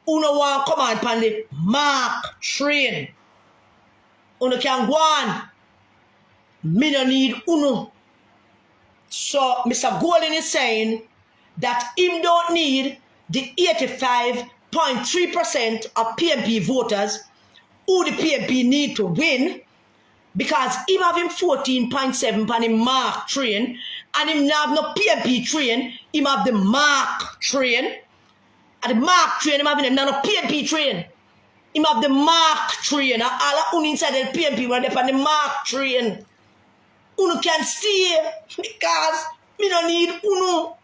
Uno want to come out on the mark train. Uno can go on. Me no need Uno. So Mr. Golding is saying that him don't need the 85.3% of PNP voters who the PNP need to win, because him have him 14.7 on him mark train, and him not have no PNP train, him have the mark train. And the mark train, him having him not no PNP train. Him have the mark train. And all of Uno inside the PNP when they on the mark train. Uno can stay because me don't need Uno.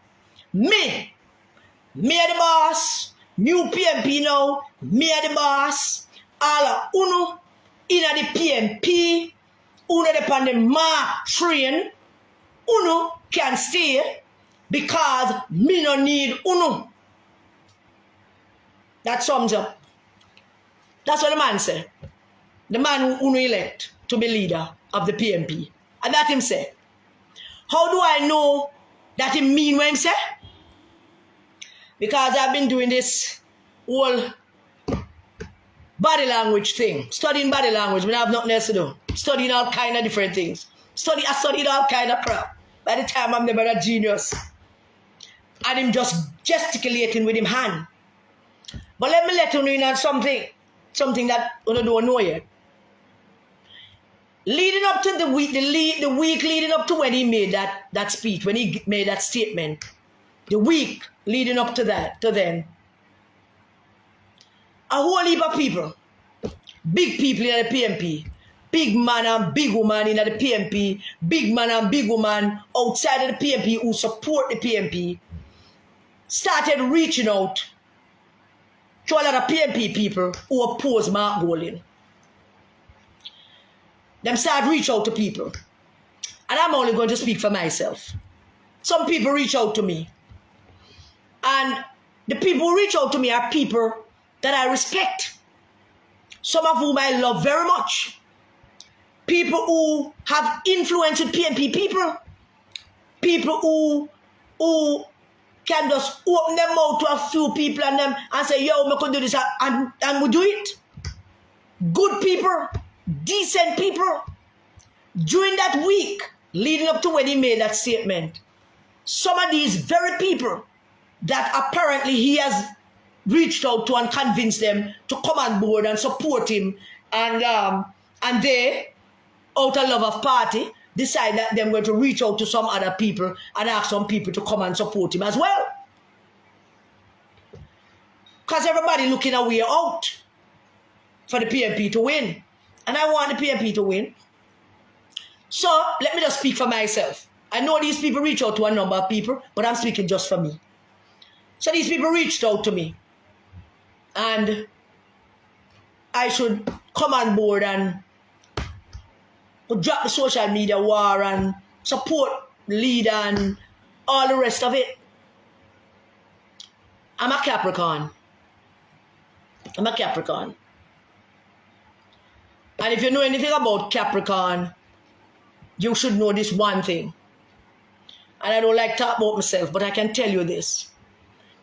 Me the boss. New PNP now. Me the boss. All of Uno in the PNP. Uno depend the mark train. Uno can stay because me don't need Uno. That sums up. That's what the man said. The man who Uno elect to be leader of the PNP. And that him say. How do I know that he mean what him say? Because I've been doing this whole body language thing. Studying body language when I have nothing else to do. Studying all kind of different things. I studied all kind of crap. By the time I'm never a genius. And him just gesticulating with him hand. But let me let you know on something that you don't know yet. Leading up to the week leading up to when he made that speech, when he made that statement, the week leading up to then, a whole heap of people, big people in the PNP, big man and big woman in the PNP, big man and big woman outside of the PNP who support the PNP, started reaching out to a lot of PNP people who oppose Mark Golding. Them start reach out to people. And I'm only going to speak for myself. Some people reach out to me. And the people who reach out to me are people that I respect. Some of whom I love very much. People who have influence with PNP people. People who can just open their mouth to a few people and say, yo, we can do this, and we do it. Good people. decent people. During that week leading up to when he made that statement, some of these very people that apparently he has reached out to and convinced them to come on board and support him, and they, out of love of party, decide that they're going to reach out to some other people and ask some people to come and support him as well. Because everybody looking a way out for the PNP to win. And I want the PNP to win. So let me just speak for myself. I know these people reach out to a number of people, but I'm speaking just for me. So these people reached out to me. And I should come on board and drop the social media war and support the leader and all the rest of it. I'm a Capricorn. I'm a Capricorn. And if you know anything about Capricorn, you should know this one thing. And I don't like to talk about myself, but I can tell you this.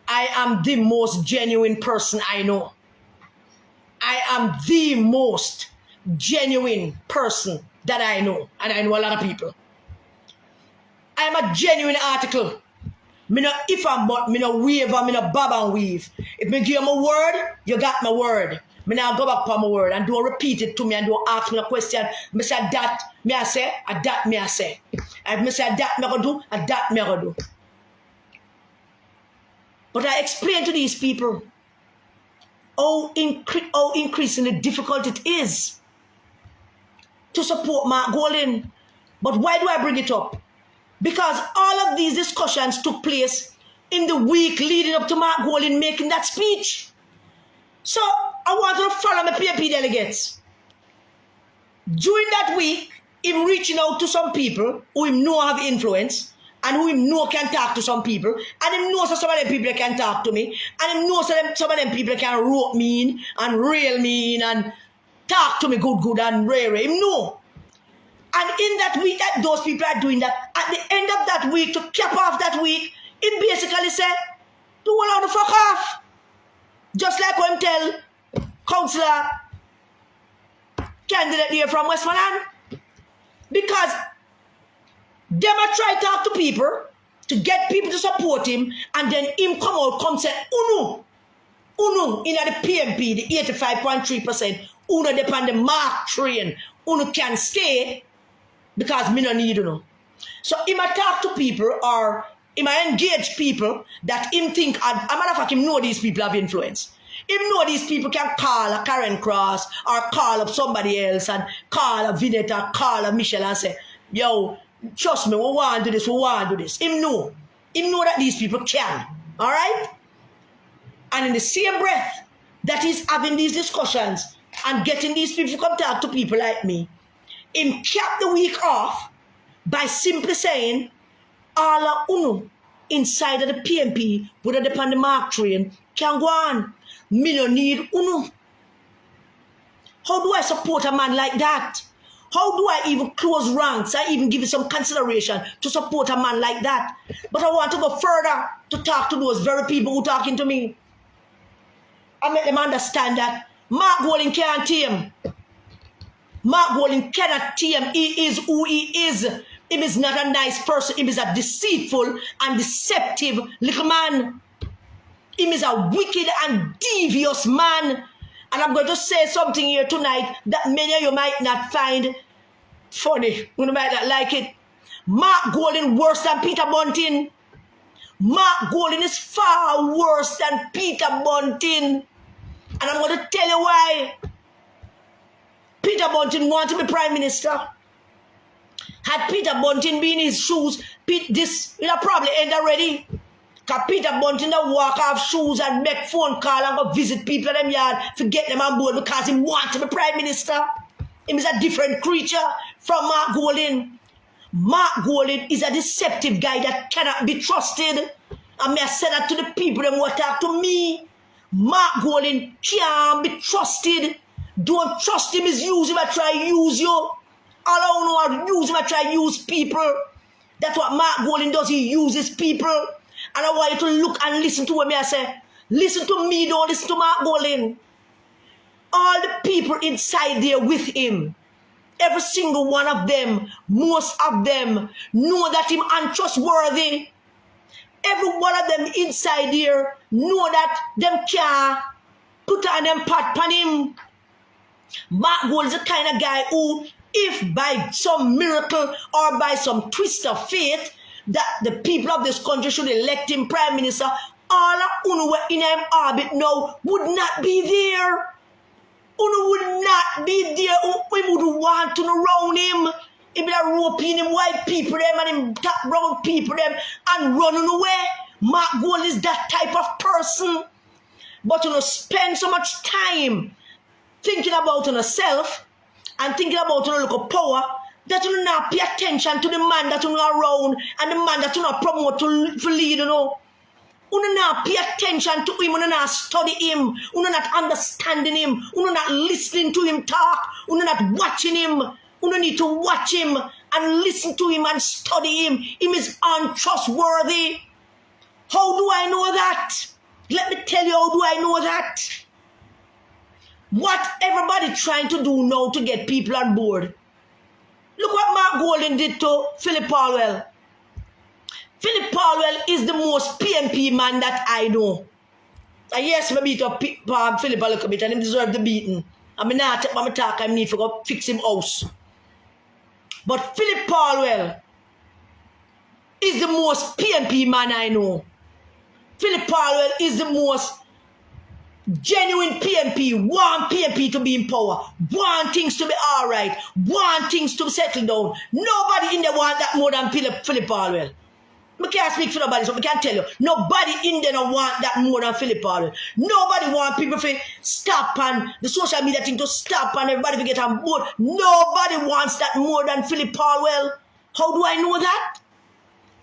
I am the most genuine person I know. I am the most genuine person that I know. And I know a lot of people. I am a genuine article. Me no if I'm but, me no waver, me no bob and weave. If me give you my word, you got my word. Me now go back for my word and don't repeat it to me and don't ask me a question. Me say that, me I say, and that me I say. If me say that me I go do, and that me I go do. But I explain to these people how increasingly difficult it is to support Mark Golding. But why do I bring it up? Because all of these discussions took place in the week leading up to Mark Golding making that speech. So I want to follow my PNP delegates. During that week, him reaching out to some people who him know have influence and who him know can talk to some people, and him knows that some of them people can talk to me, and him knows that some of them people can rope me in and rail me in and talk to me good and rare. Him know. And in that week that those people are doing that, at the end of that week, to cap off that week, it basically said, do all the fuck off. Just like when tell councillor candidate here from Westmoreland. Because them a try to talk to people to get people to support him, and then him come say, Uno, in the PNP, the 85.3%, Uno depend the mark train, Uno can stay because me no need you. So him a talk to people or him a engage people that him think, a matter of fact, him know these people have influence. Him know these people can call a Karen Cross or call up somebody else and call a Vinette or call a Michelle and say, yo, trust me, we want to do this, we want to do this. Him know that these people can. All right? And in the same breath that he's having these discussions and getting these people to come talk to people like me, him cap the week off by simply saying, all of Uno inside of the PNP would have depend the mark train can go on. Me no need Uno. How do I support a man like that? How do I even close ranks? I even give it some consideration to support a man like that. But I want to go further to talk to those very people who are talking to me. I make them understand that Mark Golding can't tame. Mark Golding cannot tame. He is who he is. He is not a nice person. He is a deceitful and deceptive little man. He is a wicked and devious man. And I'm going to say something here tonight that many of you might not find funny. You might not like it. Mark Golding worse than Peter Bunting. Mark Golding is far worse than Peter Bunting. And I'm going to tell you why. Peter Bunting wanted to be Prime Minister. Had Peter Bunting been in his shoes, this would have probably ended already. Because Peter Bunting don't walk off shoes and make phone call and go visit people in them yard to get them on board because he wants to be Prime Minister. He is a different creature from Mark Golding. Mark Golding is a deceptive guy that cannot be trusted. And I say that to the people that want to talk to me. Mark Golding can't be trusted. Don't trust him, is use him, I try to use you. All I know how to use him, I try to use people. That's what Mark Golding does, he uses people. And I want you to look and listen to what I say. Listen to me, don't listen to Mark Golding. all the people inside there with him, every single one of them, most of them, know that him untrustworthy. Every one of them inside there know that them can't put on them pat on him. Mark Gold is the kind of guy who, if by some miracle or by some twist of fate, that the people of this country should elect him prime minister, all of Unu in him orbit now would not be there. Unu would not be there. We would want to around him. He be a roping him white people them and him black brown people them and running away. Mark Gold is that type of person. But spend so much time thinking about yourself and thinking about your local power that you not pay attention to the man that you around and the man that you not promote to lead, You not pay attention to him, you not study him, you not understanding him, you not listening to him talk, you not watching him. You need to watch him and listen to him and study him. He is untrustworthy. How do I know that? Let me tell you how do I know that. What everybody trying to do now to get people on board. Look what Mark Golding did to Philip Palwell. Philip Palwell is the most PNP man that I know. And yes, I beat up Philip a little bit and he deserve the beating. I mean, I take my talk, I need to go fix him house. But Philip Palwell is the most PNP man I know. Philip Palwell is the most genuine PNP, want PNP to be in power, want things to be all right, want things to settle down. Nobody in there want that more than Philip Palwell. I can't speak for nobody, so I can't tell you. Nobody in there don't want that more than Philip Palwell. Nobody want people to stop and the social media thing to stop and everybody to get on board. Nobody wants that more than Philip Palwell. How do I know that?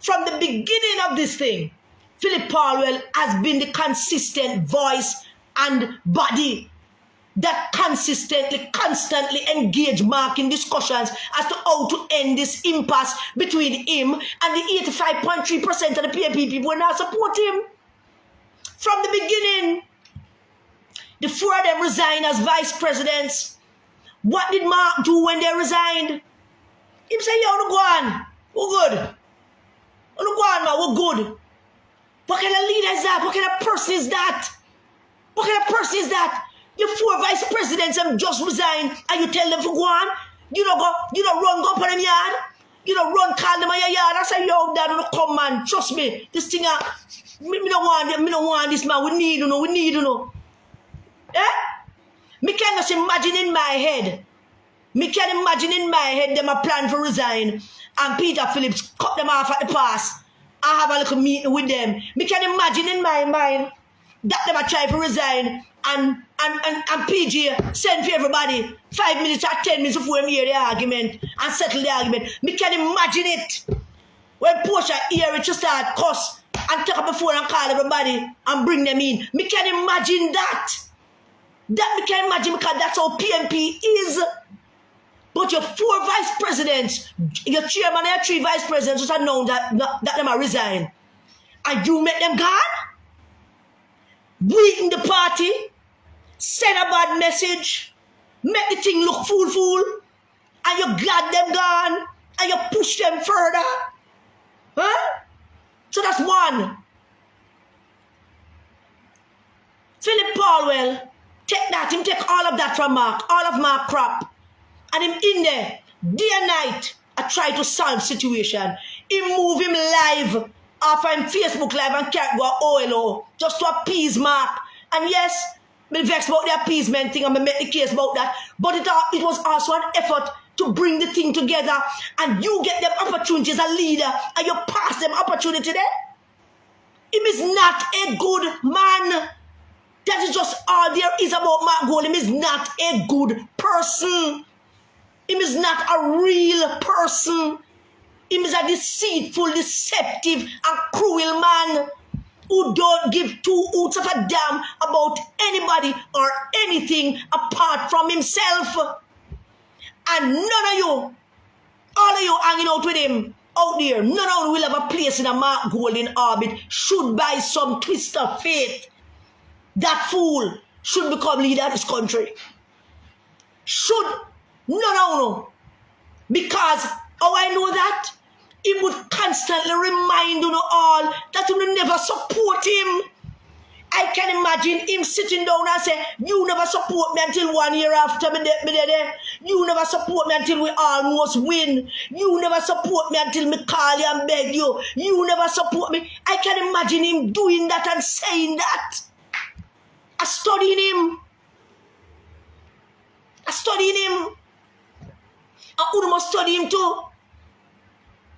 From the beginning of this thing, Philip Palwell has been the consistent voice and body that constantly engage Mark in discussions as to how to end this impasse between him and the 85.3% of the PNP people who now support him. From the beginning, the four of them resigned as vice presidents. What did Mark do when they resigned? He said, yo, go on. We're good. Go on, man, we're good. What kind of leader is that? What kind of person is that? What kind of person is that? Your four vice presidents have just resigned and you tell them to go on? You don't run go up on them yard? You don't run call them on your yard? I say, yo, dad, don't come, man. Trust me. This thing, me don't want this, man. We need, Eh? Me can just imagine in my head. Me can imagine in my head them a plan for resign and Peter Phillips cut them off at the pass. I have a little meeting with them. Me can imagine in my mind that them a try to resign and PG send for everybody 5 minutes or 10 minutes before we hear the argument and settle the argument. Me can imagine it. When Portia hear it, you start cuss and take up the phone and call everybody and bring them in. Me can imagine that. That me can imagine because that's how PNP is. But your four vice presidents, your chairman and your three vice presidents just announced that them are resign. And you make them gone? Weaken the party, send a bad message, make the thing look fool, and you glad them gone, and you push them further. Huh? So that's one. Philip Palwell, him take all of that from Mark, all of Mark crap, and him in there, day and night, I try to solve situation. He move him live off on Facebook Live and can't go OLO just to appease Mark. And yes, me vex about the appeasement thing and me make the case about that. But it was also an effort to bring the thing together and you get them opportunities as a leader and you pass them opportunity there. Him is not a good man. That is just all there is about Mark Gold. Him is not a good person. Him is not a real person. Him is a deceitful, deceptive, and cruel man who don't give two hoots of a damn about anybody or anything apart from himself. And none of you, all of you hanging out with him out there, none of you will have a place in a Mark Golding orbit should by some twist of fate that fool should become leader of this country. should no. Because how I know that? He would constantly remind you all that you will never support him. I can imagine him sitting down and say, you never support me until 1 year after me there. You never support me until we almost win. You never support me until me call you and beg you. You never support me. I can imagine him doing that and saying that. I studying him. And who must study him too?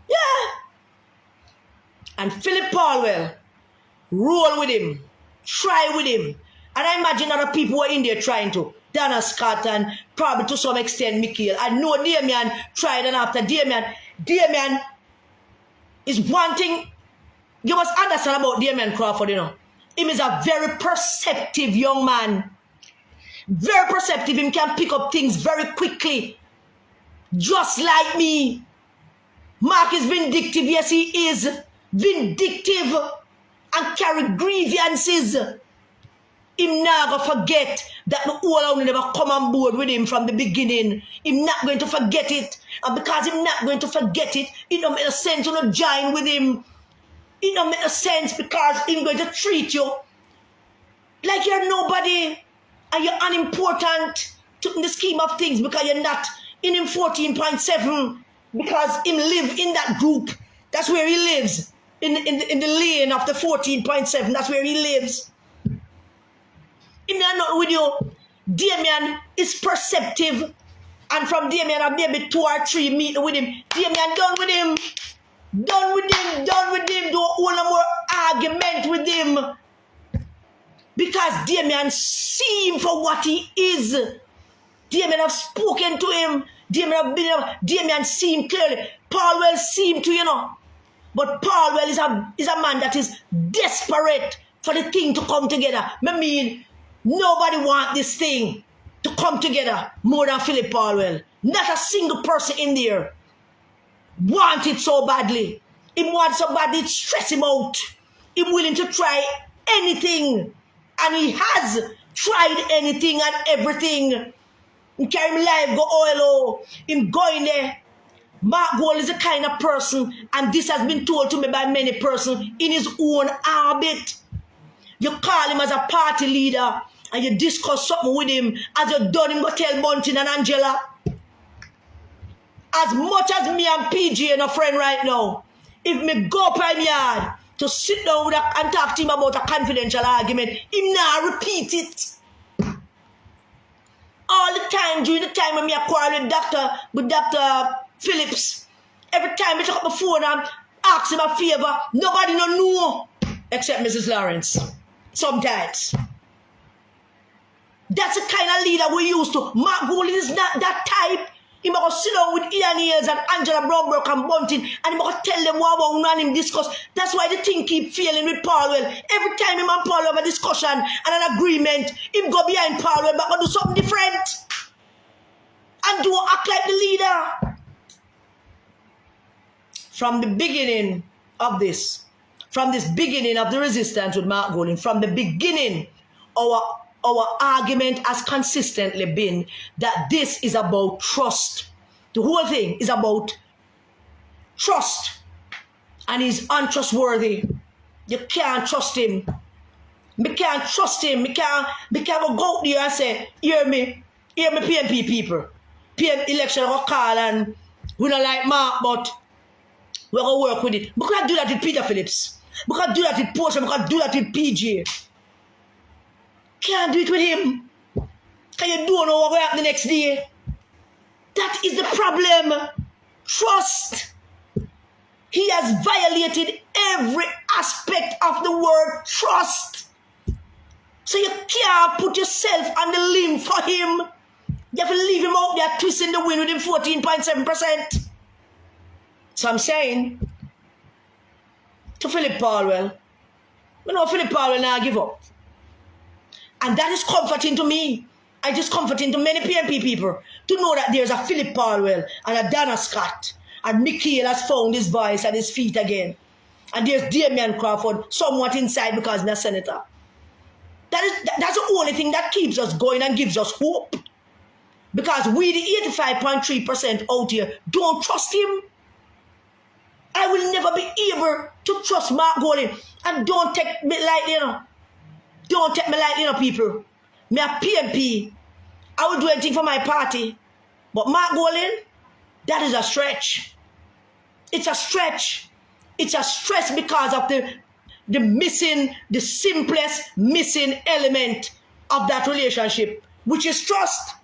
Yeah. And Philip Paulwell, roll with him. Try with him. And I imagine other people were in there trying to. Dana Scott and probably to some extent Michael. I know Damien tried, and after Damien is one thing you must understand about Damien Crawford, you know. Him is a very perceptive young man. Very perceptive. Him can pick up things very quickly. Just like me. Mark is vindictive. Yes, he is vindictive and carry grievances. Him not going to forget that the whole only never come on board with him from the beginning. Him not going to forget it. And because him not going to forget it, it don't make a sense to not join with him. It don't make a sense because he's going to treat you like you're nobody and you're unimportant in the scheme of things because you're not in him 14.7 because him live in that group. That's where he lives. In the lane of the 14.7, that's where he lives. Him not with you. Damien is perceptive. And from Damien, I maybe 2 or 3 meet with him. Damien done with him. Done with him. Don't hold no more argument with him. Because Damien see him for what he is. Damien have spoken to him. Damien see him clearly. Paulwell see him too, you know. But Paulwell is a man that is desperate for the thing to come together. I mean, nobody want this thing to come together more than Philip Paulwell. Not a single person in there want it so badly. He wants so badly it stress him out. He's willing to try anything. And he has tried anything and everything. He carry him live, go oil, him going there. Mark Gold is the kind of person, and this has been told to me by many persons, in his own habit. You call him as a party leader, and you discuss something with him, as you done him go tell Bunting and Angela. As much as me and PG and a friend right now, if me go up in yard to sit down with and talk to him about a confidential argument, him now repeat it. All the time, during the time when me a quarrel with Dr. Phillips, every time I took up my phone and ask him a favor, nobody no know except Mrs. Lawrence. Sometimes. That's the kind of leader we used to. Mark Golding is not that type. He must sit down with Ian Ayers and Angela Brownbrook and Bunting and he must tell them what about him discuss. That's why the thing keep failing with Paulwell. Every time him and Paulwell have a discussion and an agreement, him go behind Paulwell but do something different. And don't act like the leader. From the beginning of this, from this beginning of the resistance with Mark Golding, from the beginning, our argument has consistently been that this is about trust. The whole thing is about trust. And he's untrustworthy. You can't trust him. We can't trust him. We can't go out there and say, hear me PNP people. PM election will call and we don't like Mark, but we're going to work with it. We can't do that with Peter Phillips. We can't do that with Portia. We can't do that with PJ. Can't do it with him. Because you don't know what will happen the next day. That is the problem. Trust. He has violated every aspect of the word trust. So you can't put yourself on the limb for him. You have to leave him out there twisting the wind with him 14.7%. So I'm saying to Philip Paulwell, you know Philip Paulwell now give up. And that is comforting to me. It is comforting to many PNP people to know that there's a Philip Paulwell and a Dana Scott. And Michael has found his voice and his feet again. And there's Damien Crawford somewhat inside because he's a senator. That's the only thing that keeps us going and gives us hope. Because we, the 85.3% out here, don't trust him. I will never be able to trust Mark Golding. And don't take me lightly, you know. Don't take me lightly, you know, people. Me a PNP. I will do anything for my party. But Mark Golding, that is a stretch. It's a stretch. It's a stretch because of the simplest missing element of that relationship, which is trust.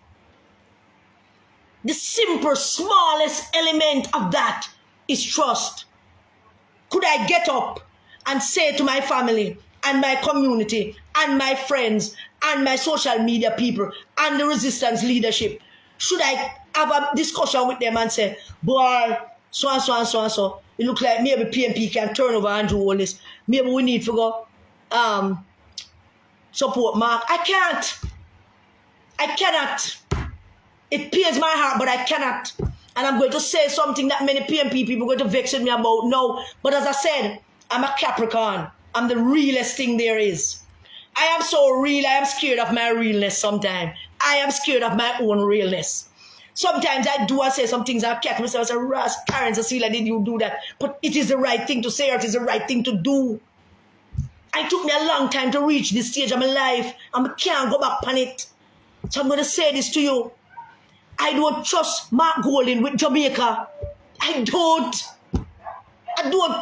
The simple, smallest element of that is trust. Could I get up and say to my family and my community and my friends and my social media people and the resistance leadership, should I have a discussion with them and say, boy, so and so and so and so, it looks like maybe PNP can turn over Andrew Wallace. Maybe we need to go support Mark. I can't. I cannot. It pains my heart, but I cannot. And I'm going to say something that many PNP people are going to vex with me about. No. But as I said, I'm a Capricorn. I'm the realest thing there is. I am so real, I am scared of my realness sometimes. I am scared of my own realness. Sometimes I do and say some things I catch myself and say, Ras, Karen, Cecilia, did you do that? But it is the right thing to say, or it is the right thing to do. It took me a long time to reach this stage of my life, and I can't go back on it. So I'm going to say this to you. I don't trust Mark Golding with Jamaica. I don't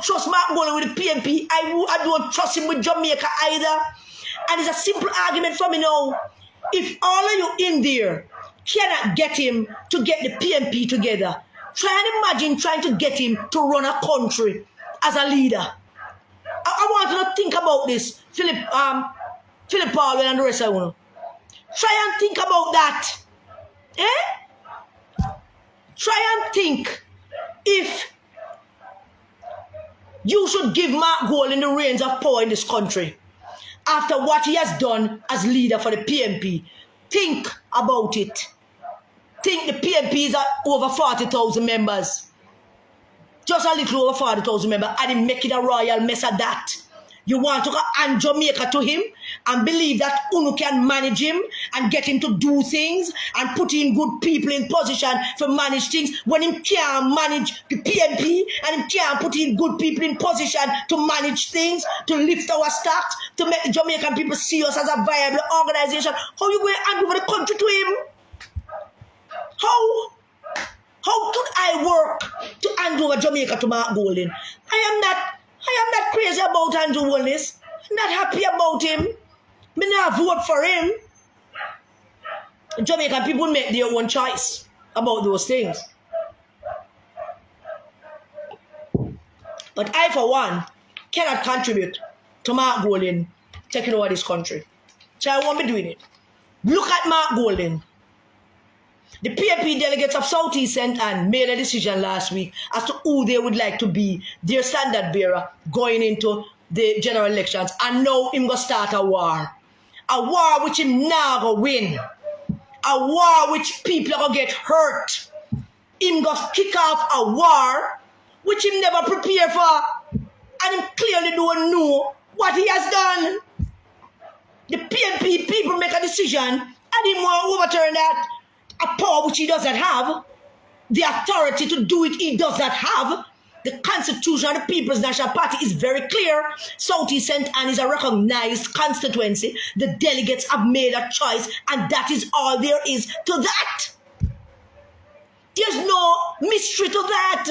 trust Mark Golding with the PNP. I don't trust him with Jamaica either. And it's a simple argument for me now. If all of you in there cannot get him to get the PNP together, try and imagine trying to get him to run a country as a leader. I want you to think about this, Philip Powell and the rest of you. Try and think about that. Try and think if you should give Mark Golding the reins of power in this country after what he has done as leader for the PNP. Think about it. Think the PNP is at over 40,000 members. Just a little over 40,000 members. And he make it a royal mess of that. You want to go hand Jamaica to him and believe that Unu can manage him and get him to do things and put in good people in position for manage things when he can't manage the PNP and he can't put in good people in position to manage things, to lift our stocks, to make the Jamaican people see us as a viable organization. How you going to hand over the country to him? How could I work to hand over Jamaica to Mark Golding? I am not crazy about Andrew Wallace. I'm not happy about him. Me not vote for him. Jamaican people make their own choice about those things. But I, for one, cannot contribute to Mark Golding taking over this country. So I won't be doing it. Look at Mark Golding. The PNP delegates of Southeast St. Anne made a decision last week as to who they would like to be their standard bearer going into the general elections. And now him go start a war. A war which him now go win. A war which people are going to get hurt. Him go kick off a war which him never prepared for. And him clearly don't know what he has done. The PNP people make a decision and him want to overturn that. A power which he doesn't have. The authority to do it he does not have. The Constitution of the People's National Party is very clear. Southeast St. Anne is a recognized constituency. The delegates have made a choice, and that is all there is to that. There's no mystery to that.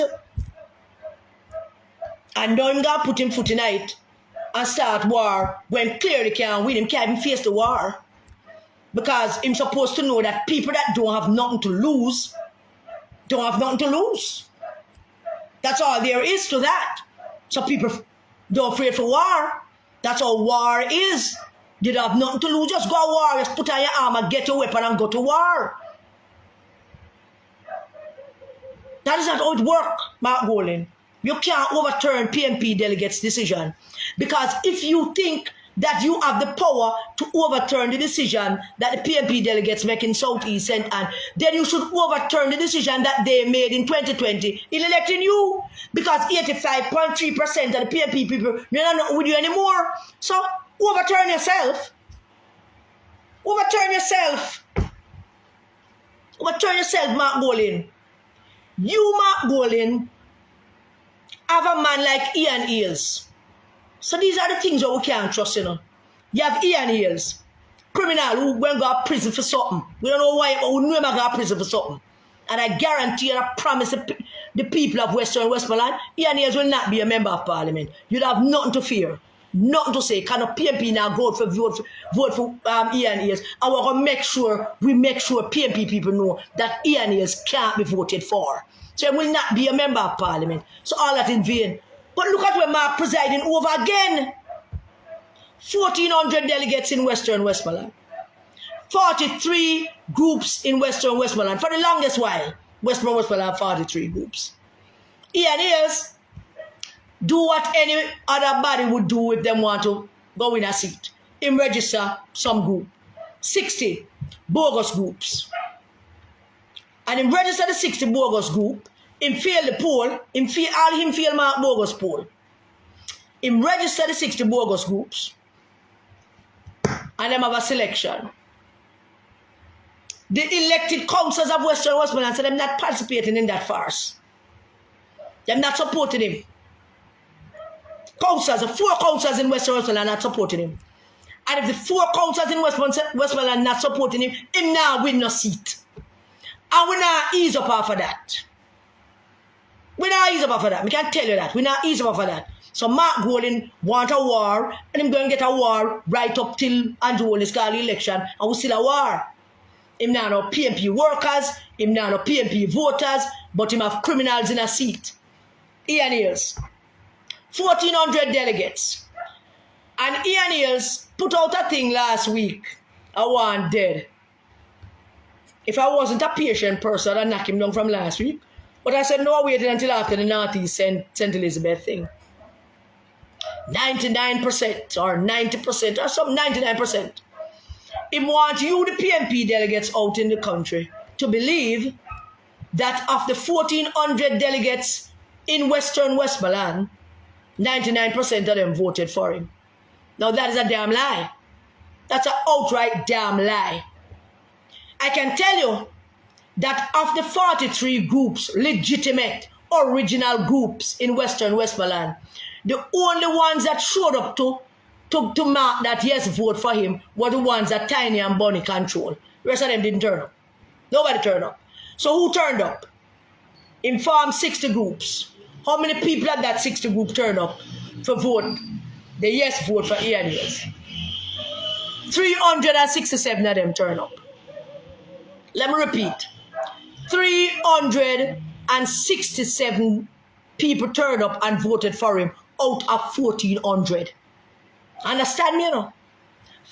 And now I'm going to put him foot in it and start war when clearly can't win. Him can't even face the war. Because I'm supposed to know that people that don't have nothing to lose, don't have nothing to lose. That's all there is to that. So people don't afraid for war. That's all war is. They don't have nothing to lose. Just go to war. Just put on your armor, get your weapon and go to war. That is not how it works, Mark Golding. You can't overturn PNP delegates' decision. Because if you think that you have the power to overturn the decision that the PNP delegates make in Southeast St. Anne, then you should overturn the decision that they made in 2020 in electing you. Because 85.3% of the PNP people, they're not with you anymore. So overturn yourself. Overturn yourself. But turn yourself, Mark Golding. You, Mark Golding, have a man like Ian Eales. So these are the things that we can't trust, you know. You have Ian Eales, criminal who went to prison for something. We don't know why, but we know him go to prison for something. And I guarantee and I promise the people of Western Westmoreland, Ian Eales will not be a member of parliament. You'll have nothing to fear. Nothing to say. Can a PNP now vote for Ian Eales? And we're going to make sure PNP people know that Ian Eales can't be voted for. So he will not be a member of parliament. So all that in vain. But look at where Mark presiding over again. 1,400 delegates in Western Westmoreland. 43 groups in Western Westmoreland. For the longest while, Western Westmoreland 43 groups. Ian Eales do what any other body would do if they want to go in a seat. Him register some group. 60 bogus groups. And him register the 60 bogus group. Him fail the poll. Him fail Mark bogus poll. Him register the 60 bogus groups. And them have a selection. The elected councillors of Western Westmoreland said they're not participating in that farce. They're not supporting him. Councillors, the 4 councillors in Western Westmoreland are not supporting him. And if the 4 councillors in Westmoreland not supporting him now win no seat. And we not ease up off of that. We not ease up off of that. We can't tell you that. We not ease up off of that. So Mark Golding want a war, and him going to get a war right up till Andrew Golding's call the election, and we still a war. Him now no PNP workers, him now no PNP voters, but him have criminals in a seat. Ian Eales. 1,400 delegates. And Ian Eales put out a thing last week. I want dead. If I wasn't a patient person, I'd knock him down from last week. But I said, no, I waited until after the Northeast St. Elizabeth thing. 99% or 90% or some 99%. He wants you, the PNP delegates out in the country, to believe that of the 1,400 delegates in Western Westmoreland, 99% of them voted for him. Now that is a damn lie. That's an outright damn lie. I can tell you that of the 43 groups, legitimate, original groups in Western Westmoreland, the only ones that showed up to mark that yes, vote for him were the ones that Tiny and Bonnie control. The rest of them didn't turn up. Nobody turned up. So who turned up? Inform 60 groups. How many people at that 60 group turned up for vote? The yes vote for Ian Eales. 367 of them turned up. Let me repeat. 367 people turned up and voted for him out of 1,400. Understand me, you know?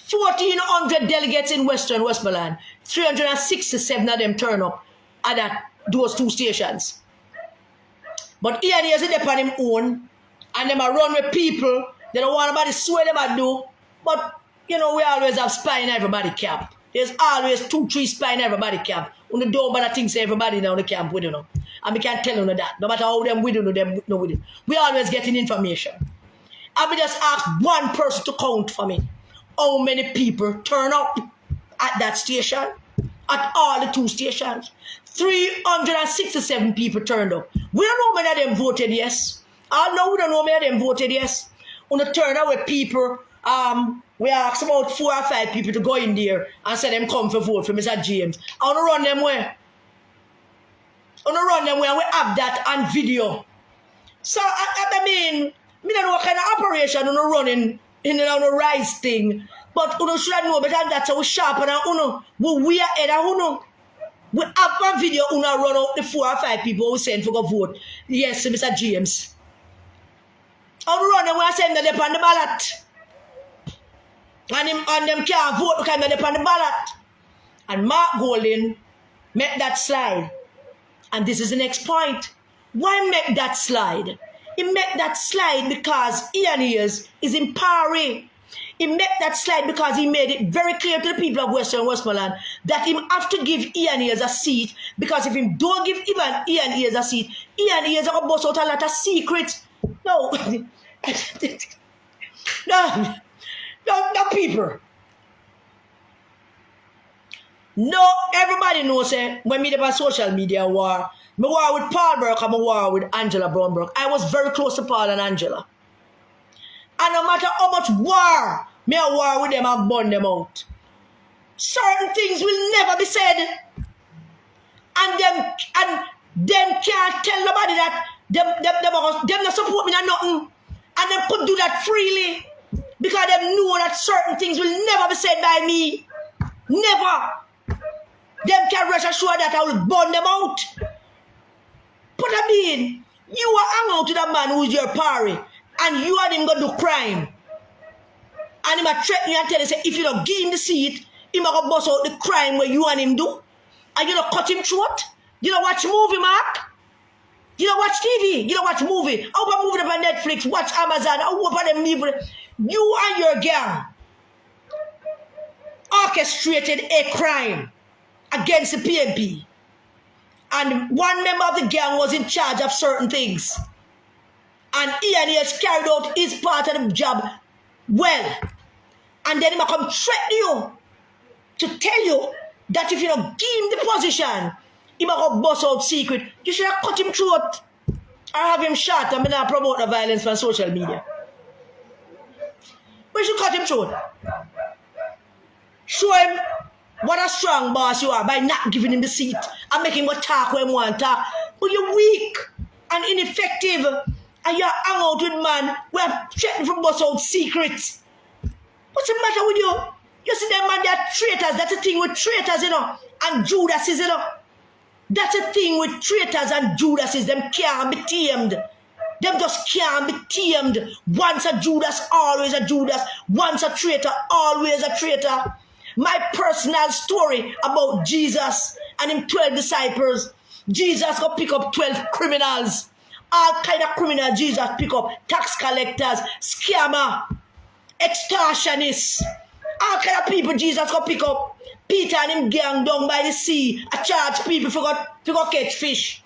1,400 delegates in Western Westmoreland. 367 of them turned up at those 2 stations. But Ian Eales is there on his own, and them are run with people. They don't want nobody swear them I do. But, you know, we always have spy in everybody camp. There's always 2-3 spy in everybody camp. When the don't bother things everybody down the camp with, you know. And we can't tell you that. No matter how them with you, them no with it. We always getting information. I will just ask one person to count for me. How many people turn up at that station? At all the 2 stations? 367 people turned up. We don't know many of them voted yes. I know we don't know many of them voted yes. On the turn up with people, we asked about 4 or 5 people to go in there and say them come for vote for Mr. James. I want to run them where? I want to run them where and we have that on video. So, I mean, I don't know what kind of operation you're running in the rice thing. But you should know better that's how we sharpen and we are ahead and we have a video run out the 4 or 5 people who send for go vote. Yes, Mr. James. I run them when I send them on the ballot. And them can't vote because they're on the ballot. And Mark Golding make that slide. And this is the next point. Why make that slide? He made that slide because Ian Eales is in power. He made that slide because he made it very clear to the people of Western Westmoreland that he have to give Ian Eales a seat, because if he don't give Ian Eales a seat, Ian Eales will bust out a lot of secrets. No. No, people. No, everybody knows when me on social media war. Me war with Paul Burke and me war with Angela Brown Burke. I was very close to Paul and Angela. And no matter how much war, me a war with them and burn them out. Certain things will never be said. And them can't tell nobody that them not support me or nothing. And them could do that freely. Because they know that certain things will never be said by me. Never. Them can rest assured that I will burn them out. But I mean, you are hang out with a man who is your party, and you and him go do crime. And him a threaten you and tell you, say, if you don't give him the seat, him a go bust out the crime where you and him do. And you don't cut him throat. You don't watch movie, Mark. You don't watch TV. You don't watch movie. How about movie on Netflix, watch Amazon, how about them movie? You and your gang orchestrated a crime against the PNP. And one member of the gang was in charge of certain things. And he has carried out his part of the job well. And then he might come threaten you to tell you that if you don't give him the position, he might go bust out secret. You should have cut him throat or have him shot and not promote the violence on social media. But you should cut him throat. Show him what a strong boss you are by not giving him the seat and making him go talk when he want to talk. But you're weak and ineffective and you're hang out with man who are threatening for bust out secrets. What's the matter with you? You see them man, they are traitors. That's the thing with traitors, you know, and Judases, you know. That's the thing with traitors and Judases. Them can't be tamed. Them just can't be tamed. Once a Judas, always a Judas. Once a traitor, always a traitor. My personal story about Jesus and him 12 disciples. Jesus go pick up 12 criminals. All kind of criminals Jesus pick up. Tax collectors, scammer, extortionists. All kind of people Jesus go pick up. Peter and him gang down by the sea. I charge people for go catch fish.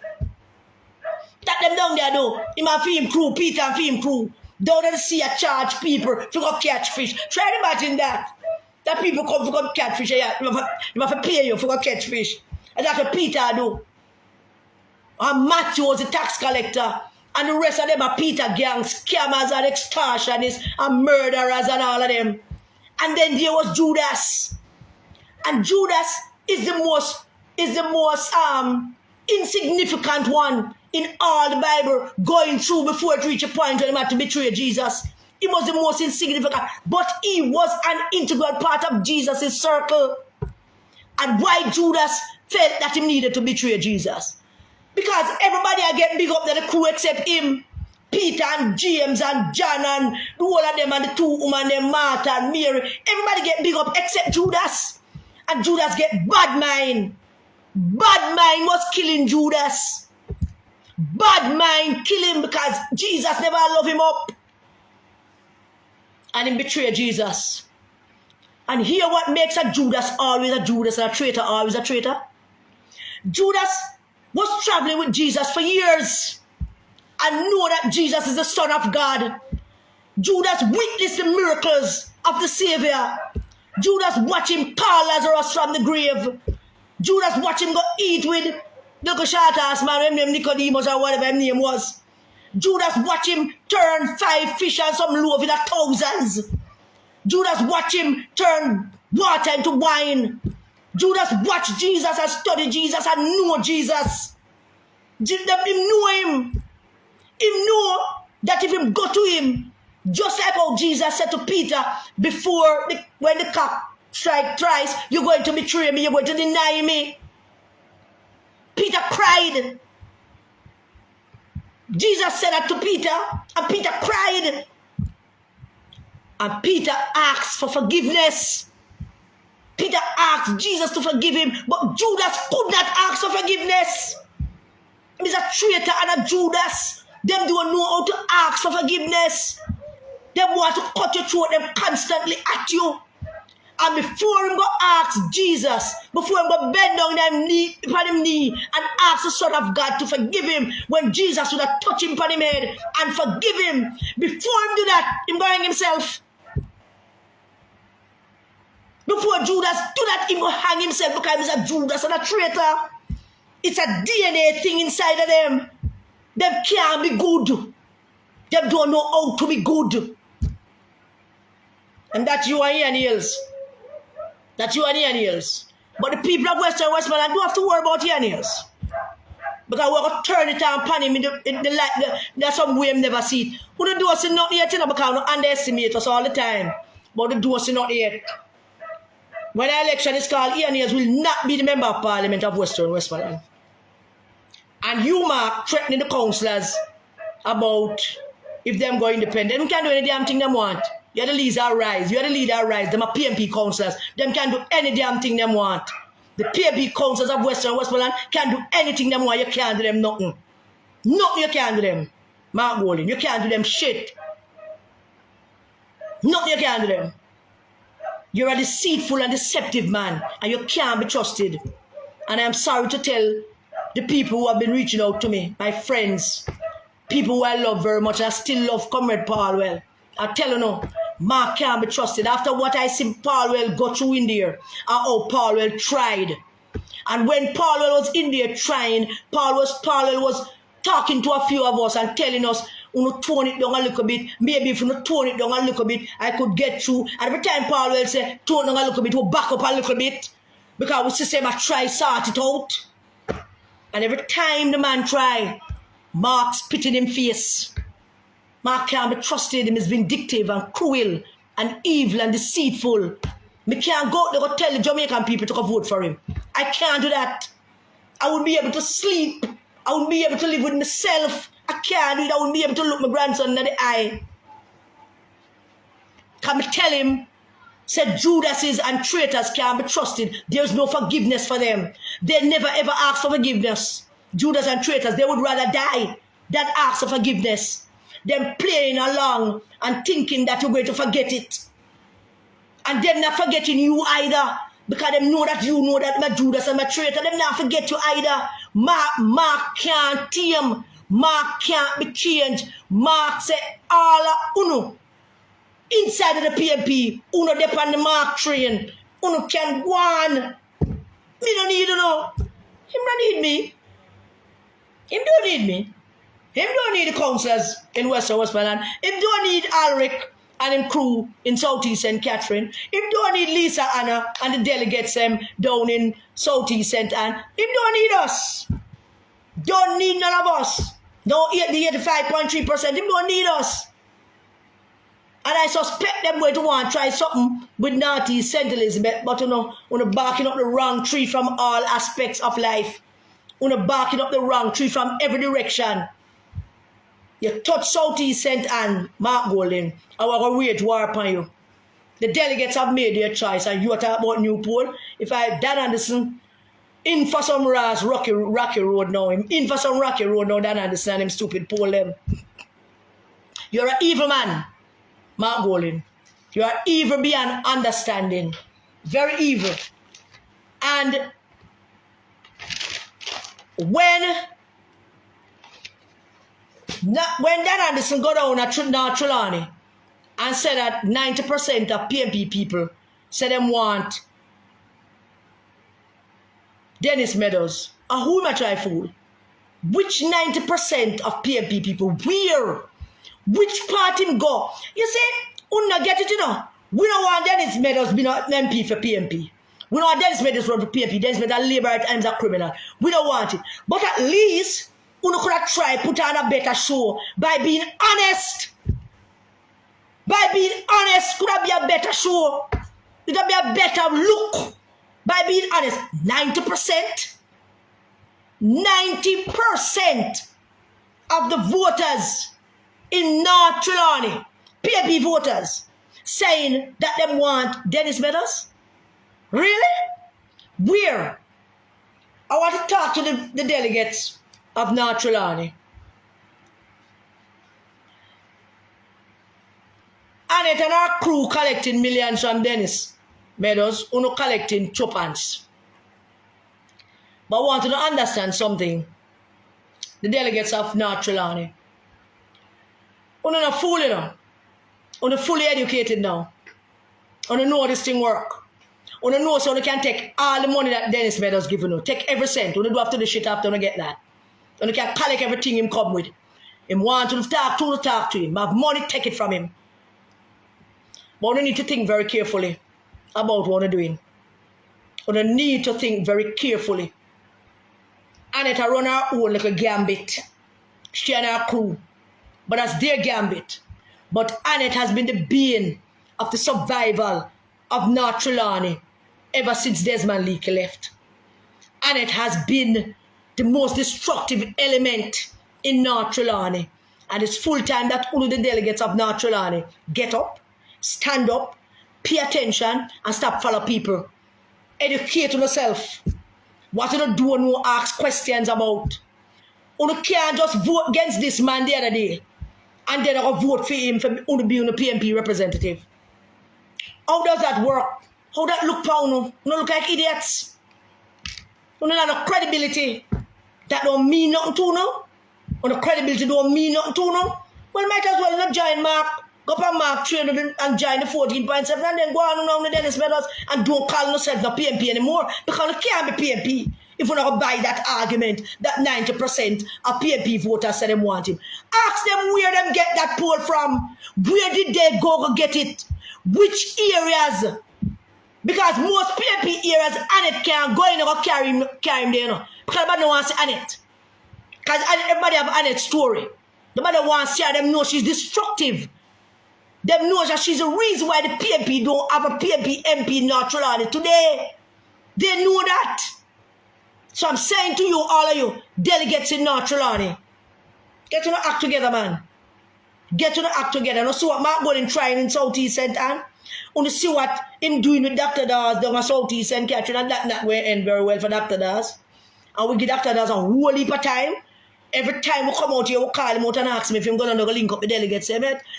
That them down there though. Him and him crew, Peter and him crew. Down at the sea I charge people for go catch fish. Try to imagine that. That people come for go catch fish. Yeah, you have to pay you for go catch fish. And that's what Peter do. And Matthew was the tax collector. And the rest of them are Peter gang, scammers and extortionists and murderers and all of them. And then there was Judas. And Judas is the most insignificant one in all the Bible, going through before it reached a point when he had to betray Jesus. He was the most insignificant, but he was an integral part of Jesus' circle. And why Judas felt that he needed to betray Jesus? Because everybody get big up to the crew except him. Peter and James and John and the whole of them and the two women, them Martha and Mary. Everybody get big up except Judas. And Judas get bad mind. Bad mind was killing Judas. Bad mind kill him because Jesus never loved him up. And he betrayed Jesus. And here what makes a Judas always a Judas and a traitor always a traitor? Judas was traveling with Jesus for years and know that Jesus is the Son of God. Judas witnessed the miracles of the Savior. Judas watched him call Lazarus from the grave. Judas watched him go eat with the short ass man named Nicodemus or whatever his name was. Judas watched him turn 5 fish and some loaf into thousands. Judas watched him turn water into wine. Judas watched Jesus and studied Jesus and knew Jesus. Him know him. He knew that if him go to him, just like how Jesus said to Peter when the cock strike thrice, you're going to betray me, you're going to deny me. Peter cried. Jesus said that to Peter, and Peter cried. And Peter asked for forgiveness. Peter asked Jesus to forgive him, but Judas could not ask for forgiveness. He's a traitor and a Judas. Them don't know how to ask for forgiveness. They want to cut your throat, them constantly at you. And before him go ask Jesus, before him go bend down upon him knee and ask the Son of God to forgive him, when Jesus would have touched him upon him head and forgive him, before him do that, him going himself. Before Judas do that, he will hang himself because he's a Judas and a traitor. It's a DNA thing inside of them. Them can't be good. Them don't know how to be good. And that's you and Ian Hills. That's you and Ian Hills. But the people of Western Westmoreland don't have to worry about Ian Hills. Because we're going to turn it on upon him in the light. There's some way I've never seen it. We don't do us not yet, because we underestimate us all the time. But we do us not yet. When the election is called, Ian Hills will not be the member of Parliament of Western Westmoreland. And you, Mark, threatening the councillors about if them go independent. Them can do any damn thing they want. You're the leader rise. You're the leader rise. Them are PNP councillors. Them can do any damn thing they want. The PNP councillors of Western Westmoreland can do anything they want. You can't do them nothing. Nothing you can't do them. Mark Golding, you can't do them shit. Nothing you can't do them. You're a deceitful and deceptive man, and you can't be trusted. And I'm sorry to tell the people who have been reaching out to me, my friends, people who I love very much, and I still love Comrade Paul well. I tell you now, Mark can't be trusted. After what I see Paul well go through in there, and how Paul well tried. And when Paul well was in there trying, Paul well was talking to a few of us and telling us, tone it down a little bit. Maybe if you tone it down a little bit, I could get through. And every time Paul will say, tone it down a little bit, we'll back up a little bit. Because we system I try sort it out. And every time the man try, Mark spit in him face. Mark can't be trusted. Him is vindictive and cruel and evil and deceitful. Me can't go to tell the Jamaican people to go vote for him. I can't do that. I wouldn't be able to sleep. I wouldn't be able to live with myself. I can't do it. I wouldn't be able to look my grandson in the eye. Can me tell him, said Judases and traitors can't be trusted. There's no forgiveness for them. They never ever ask for forgiveness. Judas and traitors, they would rather die than ask for forgiveness. Them playing along and thinking that you're going to forget it. And them not forgetting you either. Because them know that you know that my Judas and my traitor, them not forget you either. Mark can't tame. Mark can't be changed. Mark said all uno inside of the PNP, uno dep on the Mark train. Uno can go on. Me don't need you know. Him don't need me. Him don't need me. Him don't need the councillors in Western Westmoreland. Him don't need Alric and him crew in Southeast St. Catherine. Him don't need Lisa Anna and the delegates down in Southeast St. Anne. Him don't need us. Don't need none of us. Don't eat the 85.3%. Him don't need us. And I suspect them going to want to try something with Northeast St. Elizabeth, but barking up the wrong tree from all aspects of life. Barking up the wrong tree from every direction. You touch Southeast St. Anne, Mark Golding, I will go wage war upon you. The delegates have made their choice, and you are talking about Newport. If Dan Anderson in for some rocky road now, in for some rocky road now, Dan Anderson and him stupid poll them. You're an evil man, Mark Golding. You are evil beyond understanding. Very evil. And when Dan Anderson got down at North Trelawney and said that 90% of PNP people said them want Dennis Meadows, and who am I trying to fool? Which 90% of PNP people? Where? Which part him go? You see, we not get it, you know. We don't want Dennis Meadows be not MP for PNP. We don't want Dennis Meadows run for PNP. Dennis Meadows labor at times a criminal. We don't want it. But at least we could have tried put on a better show by being honest. By being honest, could have be a better show. It could be a better look. By being honest, 90%. 90% of the voters in North Trelawney, PNP voters, saying that they want Dennis Meadows? Really? Where? I want to talk to the delegates of North Trelawney. Annette and our crew collecting millions from Dennis Meadows, uno collecting chopans. But I want you to understand something. The delegates of North Trelawney. Uno not fool, you know. Uno fully educated now. Uno know this thing work. You know so you can take all the money that Dennis Meadows giving you. Take every cent. You do have to do shit after you get that. You can collect everything him come with. Him want to talk to him. Have money, take it from him. But you need to think very carefully about what you're doing. You need to think very carefully. Annette run her own like a gambit. She and her crew. But that's their gambit. But Annette has been the bane of the survival of North Trelawney ever since Desmond Leakey left. Annette has been the most destructive element in North Trelawney. And it's full time that all of the delegates of North Trelawney get up, stand up, pay attention, and stop follow people. Educate yourself. What you do and you ask questions about. You can't just vote against this man the other day and then I'll vote for him for being a PNP representative. How does that work? How that look for you? You look like idiots. You don't have no credibility. That don't mean nothing to you. Or the credibility don't mean nothing to you. Well, might as well not join Mark. Go up on Mark 300 and join the 14.7 and then go on the Dennis Meadows and don't call yourself the PNP anymore because you can't be PNP if you don't buy that argument that 90% of PNP voters say they want him. Ask them where them get that poll from. Where did they go get it? Which areas? Because most PNP areas, Annette can't go in and carry him there, you know. Because nobody wants to see Annette. Because everybody have Annette's story. Nobody wants to see her. Them know she's destructive. Them knows that she's the reason why the PNP don't have a PNP MP in North Trelawney today. They know that. So I'm saying to you, all of you, delegates in North Trelawney, get to the act together, man. Get to the act together. And see what Mark Goldings trying in Southeast St. Anne. And see what him doing with Dr. Dawes down in Southeast St. Catherine. And that will end very well for Dr. Dawes. And we give Dr. Dawes a whole heap of time. Every time we come out here, we call him out and ask him if he's going to link up the delegates,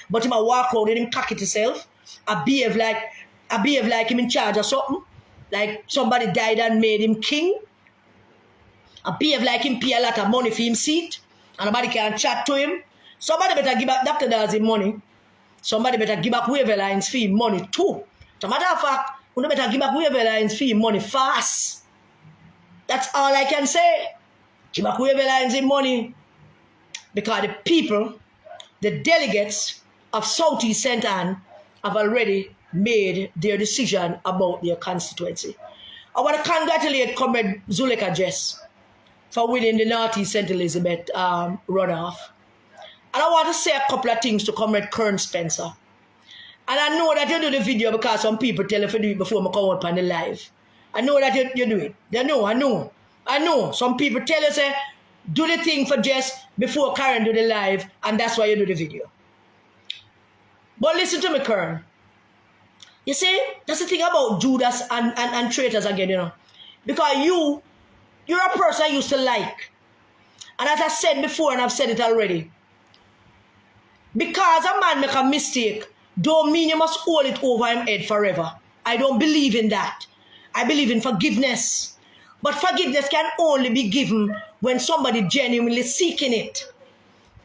but he might walk out and him cock it himself. I behave like him in charge of something. Like somebody died and made him king. I behave like him pay a lot of money for him seat. And nobody can chat to him. Somebody better give back Dr. Dawes him money. Somebody better give back Waiver Lines for him money too. As a matter of fact, you better give back Waiver Lines for him money fast. That's all I can say. Give back Waiver Lines in money. Because the people, the delegates of Southeast St. Anne have already made their decision about their constituency. I want to congratulate Comrade Zuleka Jess for winning the Northeast St. Elizabeth runoff. And I want to say a couple of things to Comrade Kern Spencer. And I know that you do the video because some people tell you to do it before I come out on the live. I know that you do it. I know. Some people tell you, say, do the thing for Jess before Karen do the live, and that's why you do the video. But listen to me, Kern. You see, that's the thing about Judas and traitors again, you know. Because you're a person I used to like. And as I said before, and I've said it already, because a man make a mistake, don't mean you must hold it over him head forever. I don't believe in that. I believe in forgiveness. But forgiveness can only be given when somebody genuinely seeking it.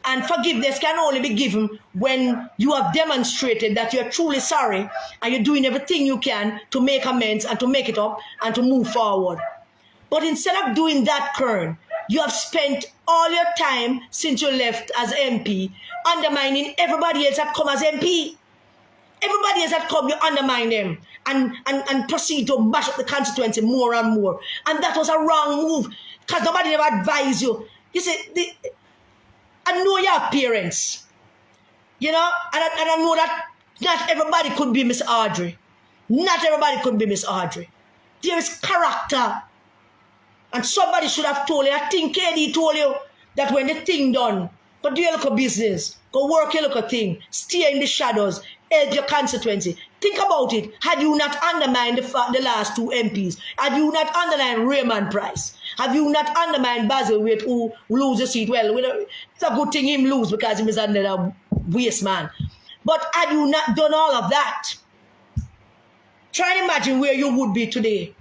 And forgiveness can only be given when you have demonstrated that you're truly sorry and you're doing everything you can to make amends and to make it up and to move forward. But instead of doing that, Kern, you have spent all your time since you left as MP undermining everybody else that come as MP. Everybody else that come, you undermine them and proceed to mash up the constituency more and more. And that was a wrong move because nobody ever advised you. You see, I know your parents, you know, and I know that not everybody could be Miss Audrey. Not everybody could be Miss Audrey. There is character. And somebody should have told you, I think KD told you that when the thing done, go do your local business, go work your local thing, stay in the shadows, help your constituency. Think about it. Had you not undermined the last two MPs, had you not undermined Raymond Price, have you not undermined Basil Wade who lose the seat? Well, it's a good thing him lose because he was under a waste man. But had you not done all of that, try and imagine where you would be today.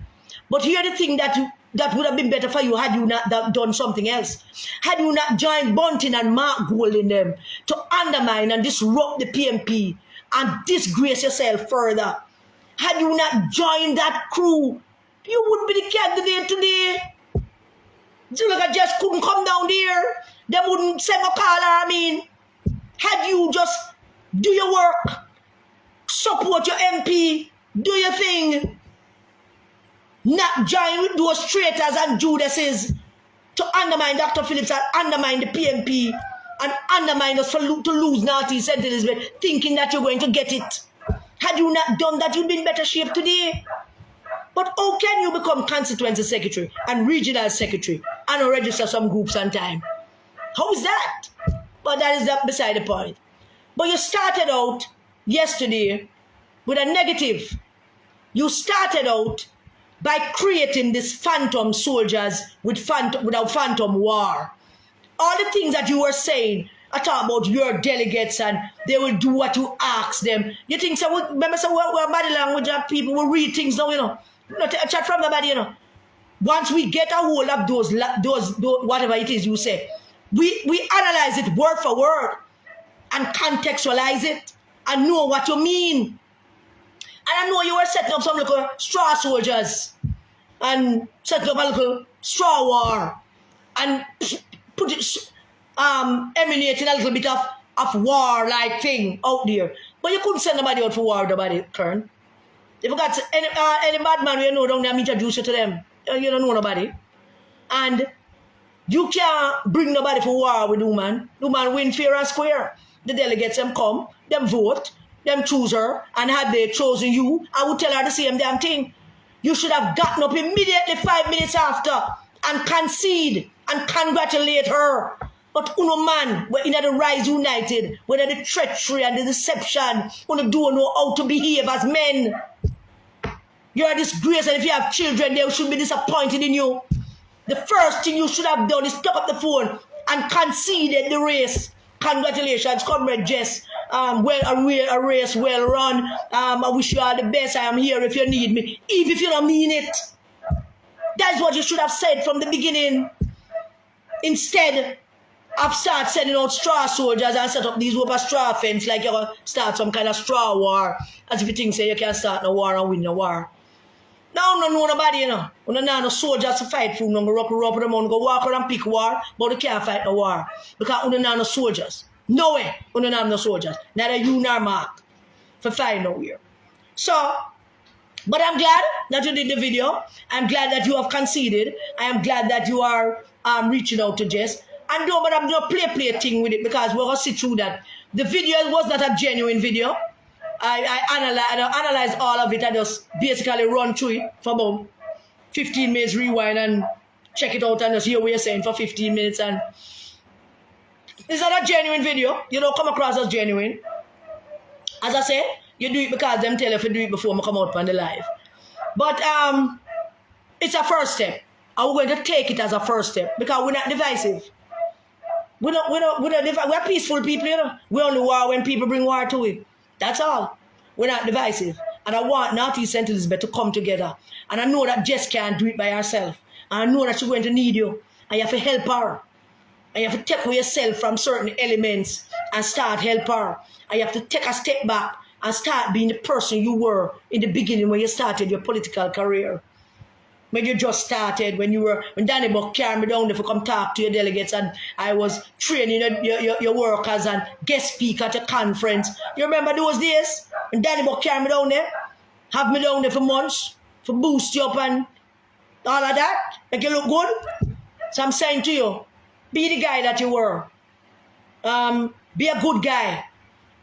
But here the thing that would have been better for you had you not done something else. Had you not joined Bunting and Mark Goldings them to undermine and disrupt the PNP and disgrace yourself further. Had you not joined that crew, you would be the candidate today. You look at just couldn't come down there. They wouldn't send a caller. Had you just do your work, support your MP, do your thing, not join with those traitors and Judases to undermine Dr. Phillips and undermine the PNP and undermine us to lose Northeast St. Elizabeth, thinking that you're going to get it. Had you not done that, you'd be in better shape today. But how can you become constituency secretary and regional secretary and register some groups on time? How is that? But that is beside the point. But you started out yesterday with a negative. You started out by creating this phantom soldiers without phantom war. All the things that you were saying, I talk about your delegates and they will do what you ask them. You think so? Remember, so we're body language and people will read things now, you know. Not chat from the body, you know. Once we get a hold of those whatever it is you say, we analyze it word for word and contextualize it and know what you mean. And I know you were setting up some little straw soldiers and setting up a little straw war and put it emanating a little bit of war-like thing out there. But you couldn't send nobody out for war with nobody, Kern. If you got any bad man you know down there, introduce you to them. You don't know nobody. And you can't bring nobody for war with woman. Woman win fair and square. The delegates them come, them vote, them choose her, and had they chosen you, I would tell her the same damn thing. You should have gotten up immediately 5 minutes after and concede and congratulate her. But uno man, we're in the Rise United, whether the treachery and the deception, uno don't know how to behave as men. You're a disgrace, and if you have children, they should be disappointed in you. The first thing you should have done is pick up the phone and conceded the race. Congratulations, Comrade Jess. A race well run. I wish you all the best. I am here if you need me, even if you don't mean it. That's what you should have said from the beginning. Instead of start sending out straw soldiers and set up these over straw fence like you're going to start some kind of straw war. As if you think say you can start a war and win a war. Now, no know nobody, you know. We don't know soldiers to fight for. We don't go them on, go walk around and pick war, but they can't fight no war. Because we don't know no soldiers. No way, we don't have no soldiers. Neither you nor Mark. For fight nowhere. So, but I'm glad that you did the video. I'm glad that you have conceded. I am glad that you are reaching out to Jess. And don't, but I'm doing a play thing with it because we're going to see through that. The video was not a genuine video. I analyzed all of it. I just basically run through it for about 15 minutes, rewind and check it out and just hear what you're saying for 15 minutes. And it's not a genuine video. You don't come across as genuine. As I say, you do it because them tell you to do it before I come out on the live. But it's a first step. And we're going to take it as a first step because we're not divisive. We're peaceful people, you know. We only war when people bring war to it. That's all. We're not divisive. And I want Northeast St. Elizabeth to come together. And I know that Jess can't do it by herself. And I know that she's going to need you. And you have to help her. And you have to take away yourself from certain elements and start help her. And you have to take a step back and start being the person you were in the beginning when you started your political career. When you just started, when Danny Buck carried me down there to come talk to your delegates and I was training your workers and guest speaker at a conference. You remember those days? When Danny Buck carried me down there? Have me down there for months, for boost you up and all of that? Make you look good? So I'm saying to you, be the guy that you were. Be a good guy.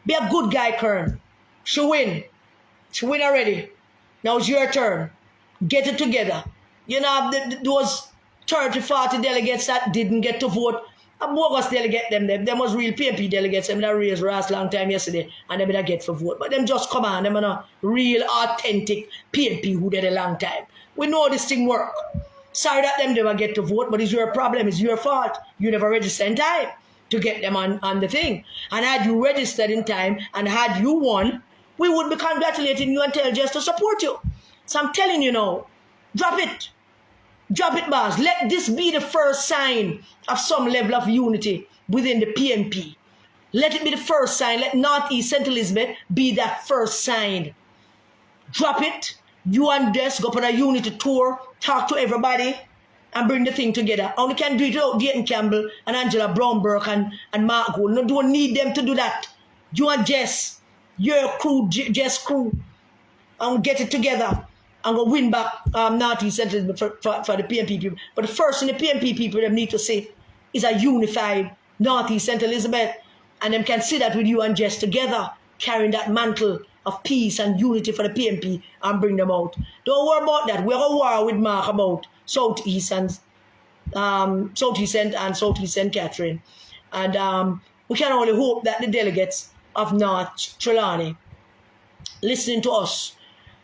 Be a good guy, Kern. She win. She win already. Now it's your turn. Get it together. You know, those 30, 40 delegates that didn't get to vote, a bogus delegate them was real PNP delegates, them that raised Ras long time yesterday, and them that get for vote. But them just come on, them are not real, authentic PNP who did a long time. We know this thing work. Sorry that them never get to vote, but it's your problem, it's your fault. You never registered in time to get them on the thing. And had you registered in time, and had you won, we would be congratulating you and tell Jess to support you. So I'm telling you now, drop it. Drop it, boss. Let this be the first sign of some level of unity within the PNP. Let it be the first sign. Let Northeast St. Elizabeth be that first sign. drop it. You and Des go up on a unity tour, talk to everybody, and bring the thing together. Only can do it without Dayton Campbell and Angela Brownberg and Mark Gould. No, don't need them to do that. You and Jess, your crew, Jess crew, and get it together and go win back Northeast Central for the PNP people. But the first thing the PNP people them need to see is a unified Northeast Central Elizabeth, and them can see that with you and Jess together, carrying that mantle of peace and unity for the PNP and bring them out. Don't worry about that. We're at war with Mark about Southeast and Southeast St. Catherine. And we can only hope that the delegates of North Trelawney listening to us.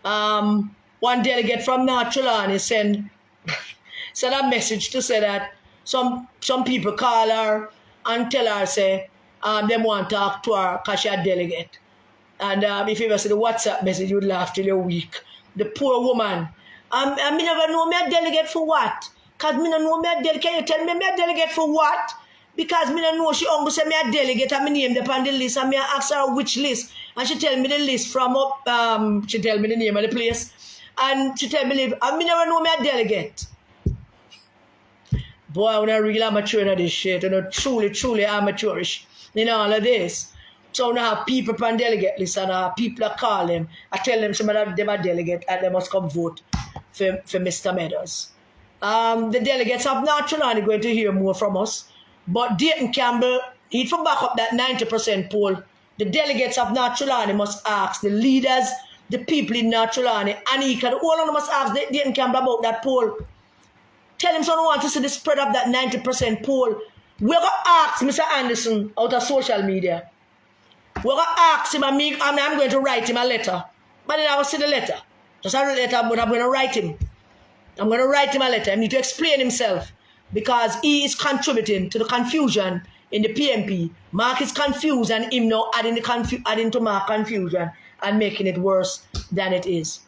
One delegate from North Trelawney sent a message to say that some people call her and tell her say them want to talk to her because she a delegate. And if you ever see the WhatsApp message, you'd laugh till you're weak. The poor woman. I never know me a delegate for what? Because me no know me a delegate. Can you tell me a delegate for what? Because me no know she only say me a delegate and me name them on the list and me ask her which list. And she tell me the list from up, she tell me the name of the place. And she tell me, and me never know me a delegate. Boy, I'm not really amateur in this shit. You know, truly amateurish in all of this. So now have people on delegate list and people that call them. I tell them some of them are delegate and they must come vote for Mr. Meadows. The delegates of North Trelawney going to hear more from us. But Dayton Campbell, he'd for back up that 90% poll. The delegates of North Trelawney must ask the leaders, the people in North Trelawney, Anika, all of them must ask Dayton Campbell about that poll. Tell him someone wants to see the spread of that 90% poll. We're going to ask Mr. Anderson out of social media. We're going to ask him, I'm going to write him a letter. But then I will see the letter. Just a letter, but I'm going to write him. I'm going to write him a letter. I need to explain himself because he is contributing to the confusion in the PNP. Mark is confused and him now adding to Mark confusion and making it worse than it is.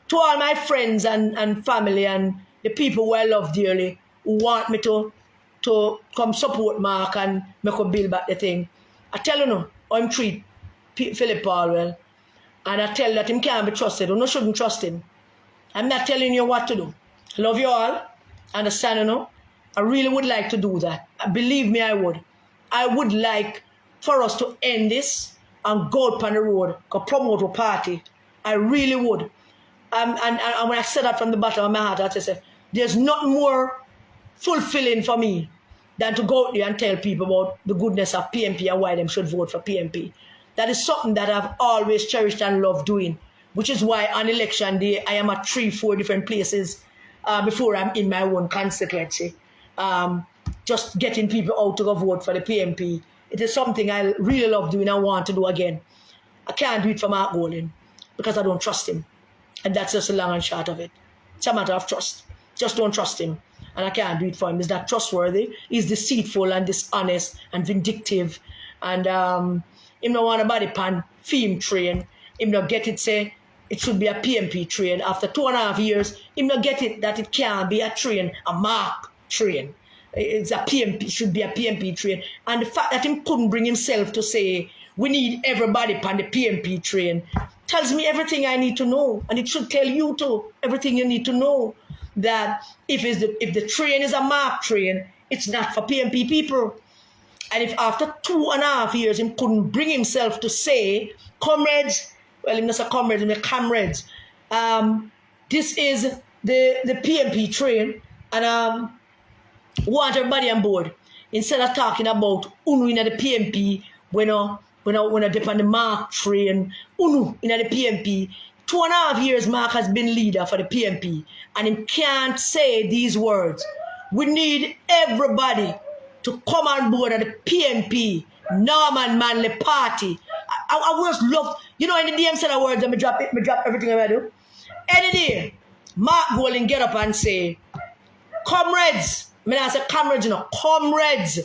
To all my friends and family and the people who I love dearly who want me to come support Mark and make a build back the thing, I tell you no, I'm treat Philip Palwell and I tell that him can't be trusted. You shouldn't trust him. I'm not telling you what to do. I love you all. Understand, you know? I really would like to do that. Believe me, I would. I would like for us to end this and go up on the road, go promote a party. I really would. And when I said that from the bottom of my heart, I said, there's nothing more fulfilling for me than to go out there and tell people about the goodness of PNP and why they should vote for PNP. That is something that I've always cherished and loved doing, which is why on election day, I am at 3-4 different places before I'm in my own constituency. Just getting people out to go vote for the PNP. It is something I really love doing and want to do again. I can't do it for Mark Golding because I don't trust him. And that's just the long and short of it. It's a matter of trust. Just don't trust him. And I can't do it for him. He's not trustworthy. He's deceitful and dishonest and vindictive. And him no want a body pan theme train. Him no get it say it should be a PNP train. After 2.5 years, him no get it that it can't be a train, a Mark train. It's a PNP, should be a PNP train. And the fact that him couldn't bring himself to say we need everybody on the PNP train tells me everything I need to know. And it should tell you too everything you need to know. That if the train is a Mark train, it's not for PNP people. And if after 2.5 years he couldn't bring himself to say, comrades, well, he must say comrades, he comrades, this is the PNP train, and want everybody on board. Instead of talking about UNU in the PNP, when I dip on the Mark train, UNU in the PNP. 2.5 years Mark has been leader for the PNP, and he can't say these words. We need everybody to come on board at the PNP, Norman Manley Party. I always love, you know, any day I say the words, I drop everything I do. Any day, Mark Golding get up and say, comrades, I mean I say comrades, you know, comrades,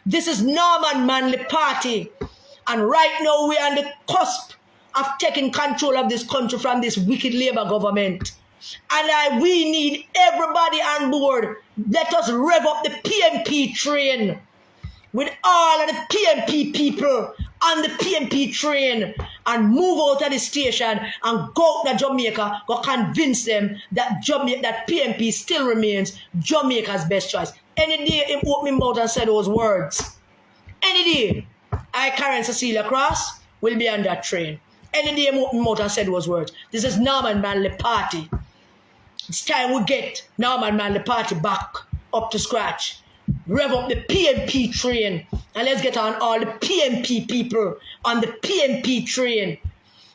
this is Norman Manley Party, and right now we are on the cusp of taking control of this country from this wicked Labour government. And we need everybody on board. Let us rev up the PNP train with all of the PNP people on the PNP train and move out of the station and go to Jamaica, go convince them that that PNP still remains Jamaica's best choice. Any day he opened his mouth and said those words, any day, I, Karen Cecilia Cross, will be on that train. Any day he opened his mouth and said those words. This is Norman Manley Party. It's time we get Norman Manley Party back up to scratch. Rev up the PNP train and let's get on all the PNP people on the PNP train.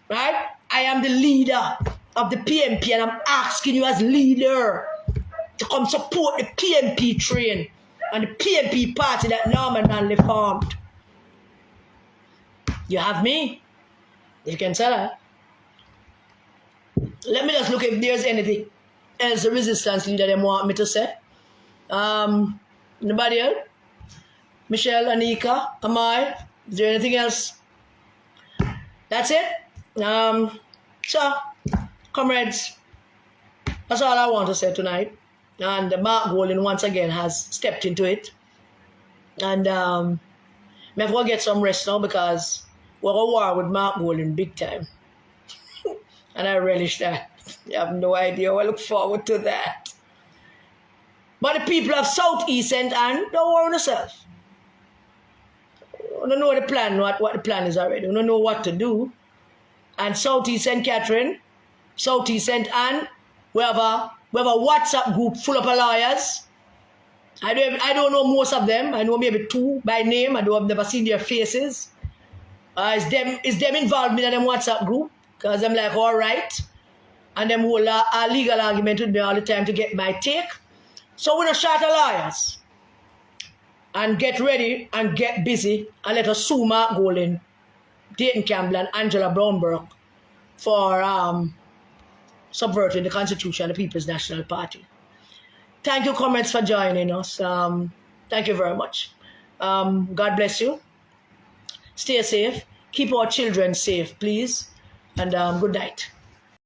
Right? I am the leader of the PNP and I'm asking you as leader to come support the PNP train and the PNP party that Norman Manley formed. You have me? You can tell her. Let me just look if there's anything else the resistance leader them want me to say. Nobody else? Michelle, Anika, Amai, is there anything else? That's it? So, comrades, that's all I want to say tonight. And Mark Golding once again has stepped into it. And I'm going to get some rest now because we're at war with Mark Golding big time. And I relish that. You have no idea. I look forward to that. But the people of Southeast St. Anne, don't worry yourself. We don't know the plan, what the plan is already. We don't know what to do. And Southeast St. Catherine, Southeast St. Anne, we have a WhatsApp group full of lawyers. I don't know most of them. I know maybe two by name. I've never seen their faces. Is them involved in them WhatsApp group? Because I'm like, all right. And them whole legal argument with me all the time to get my take. So we're going to short the lawyers and get ready and get busy and let us sue Mark Golding, Dayton Campbell and Angela Brownberg for subverting the Constitution of the People's National Party. Thank you, comrades, for joining us. Thank you very much. God bless you. Stay safe. Keep our children safe, please. And good night.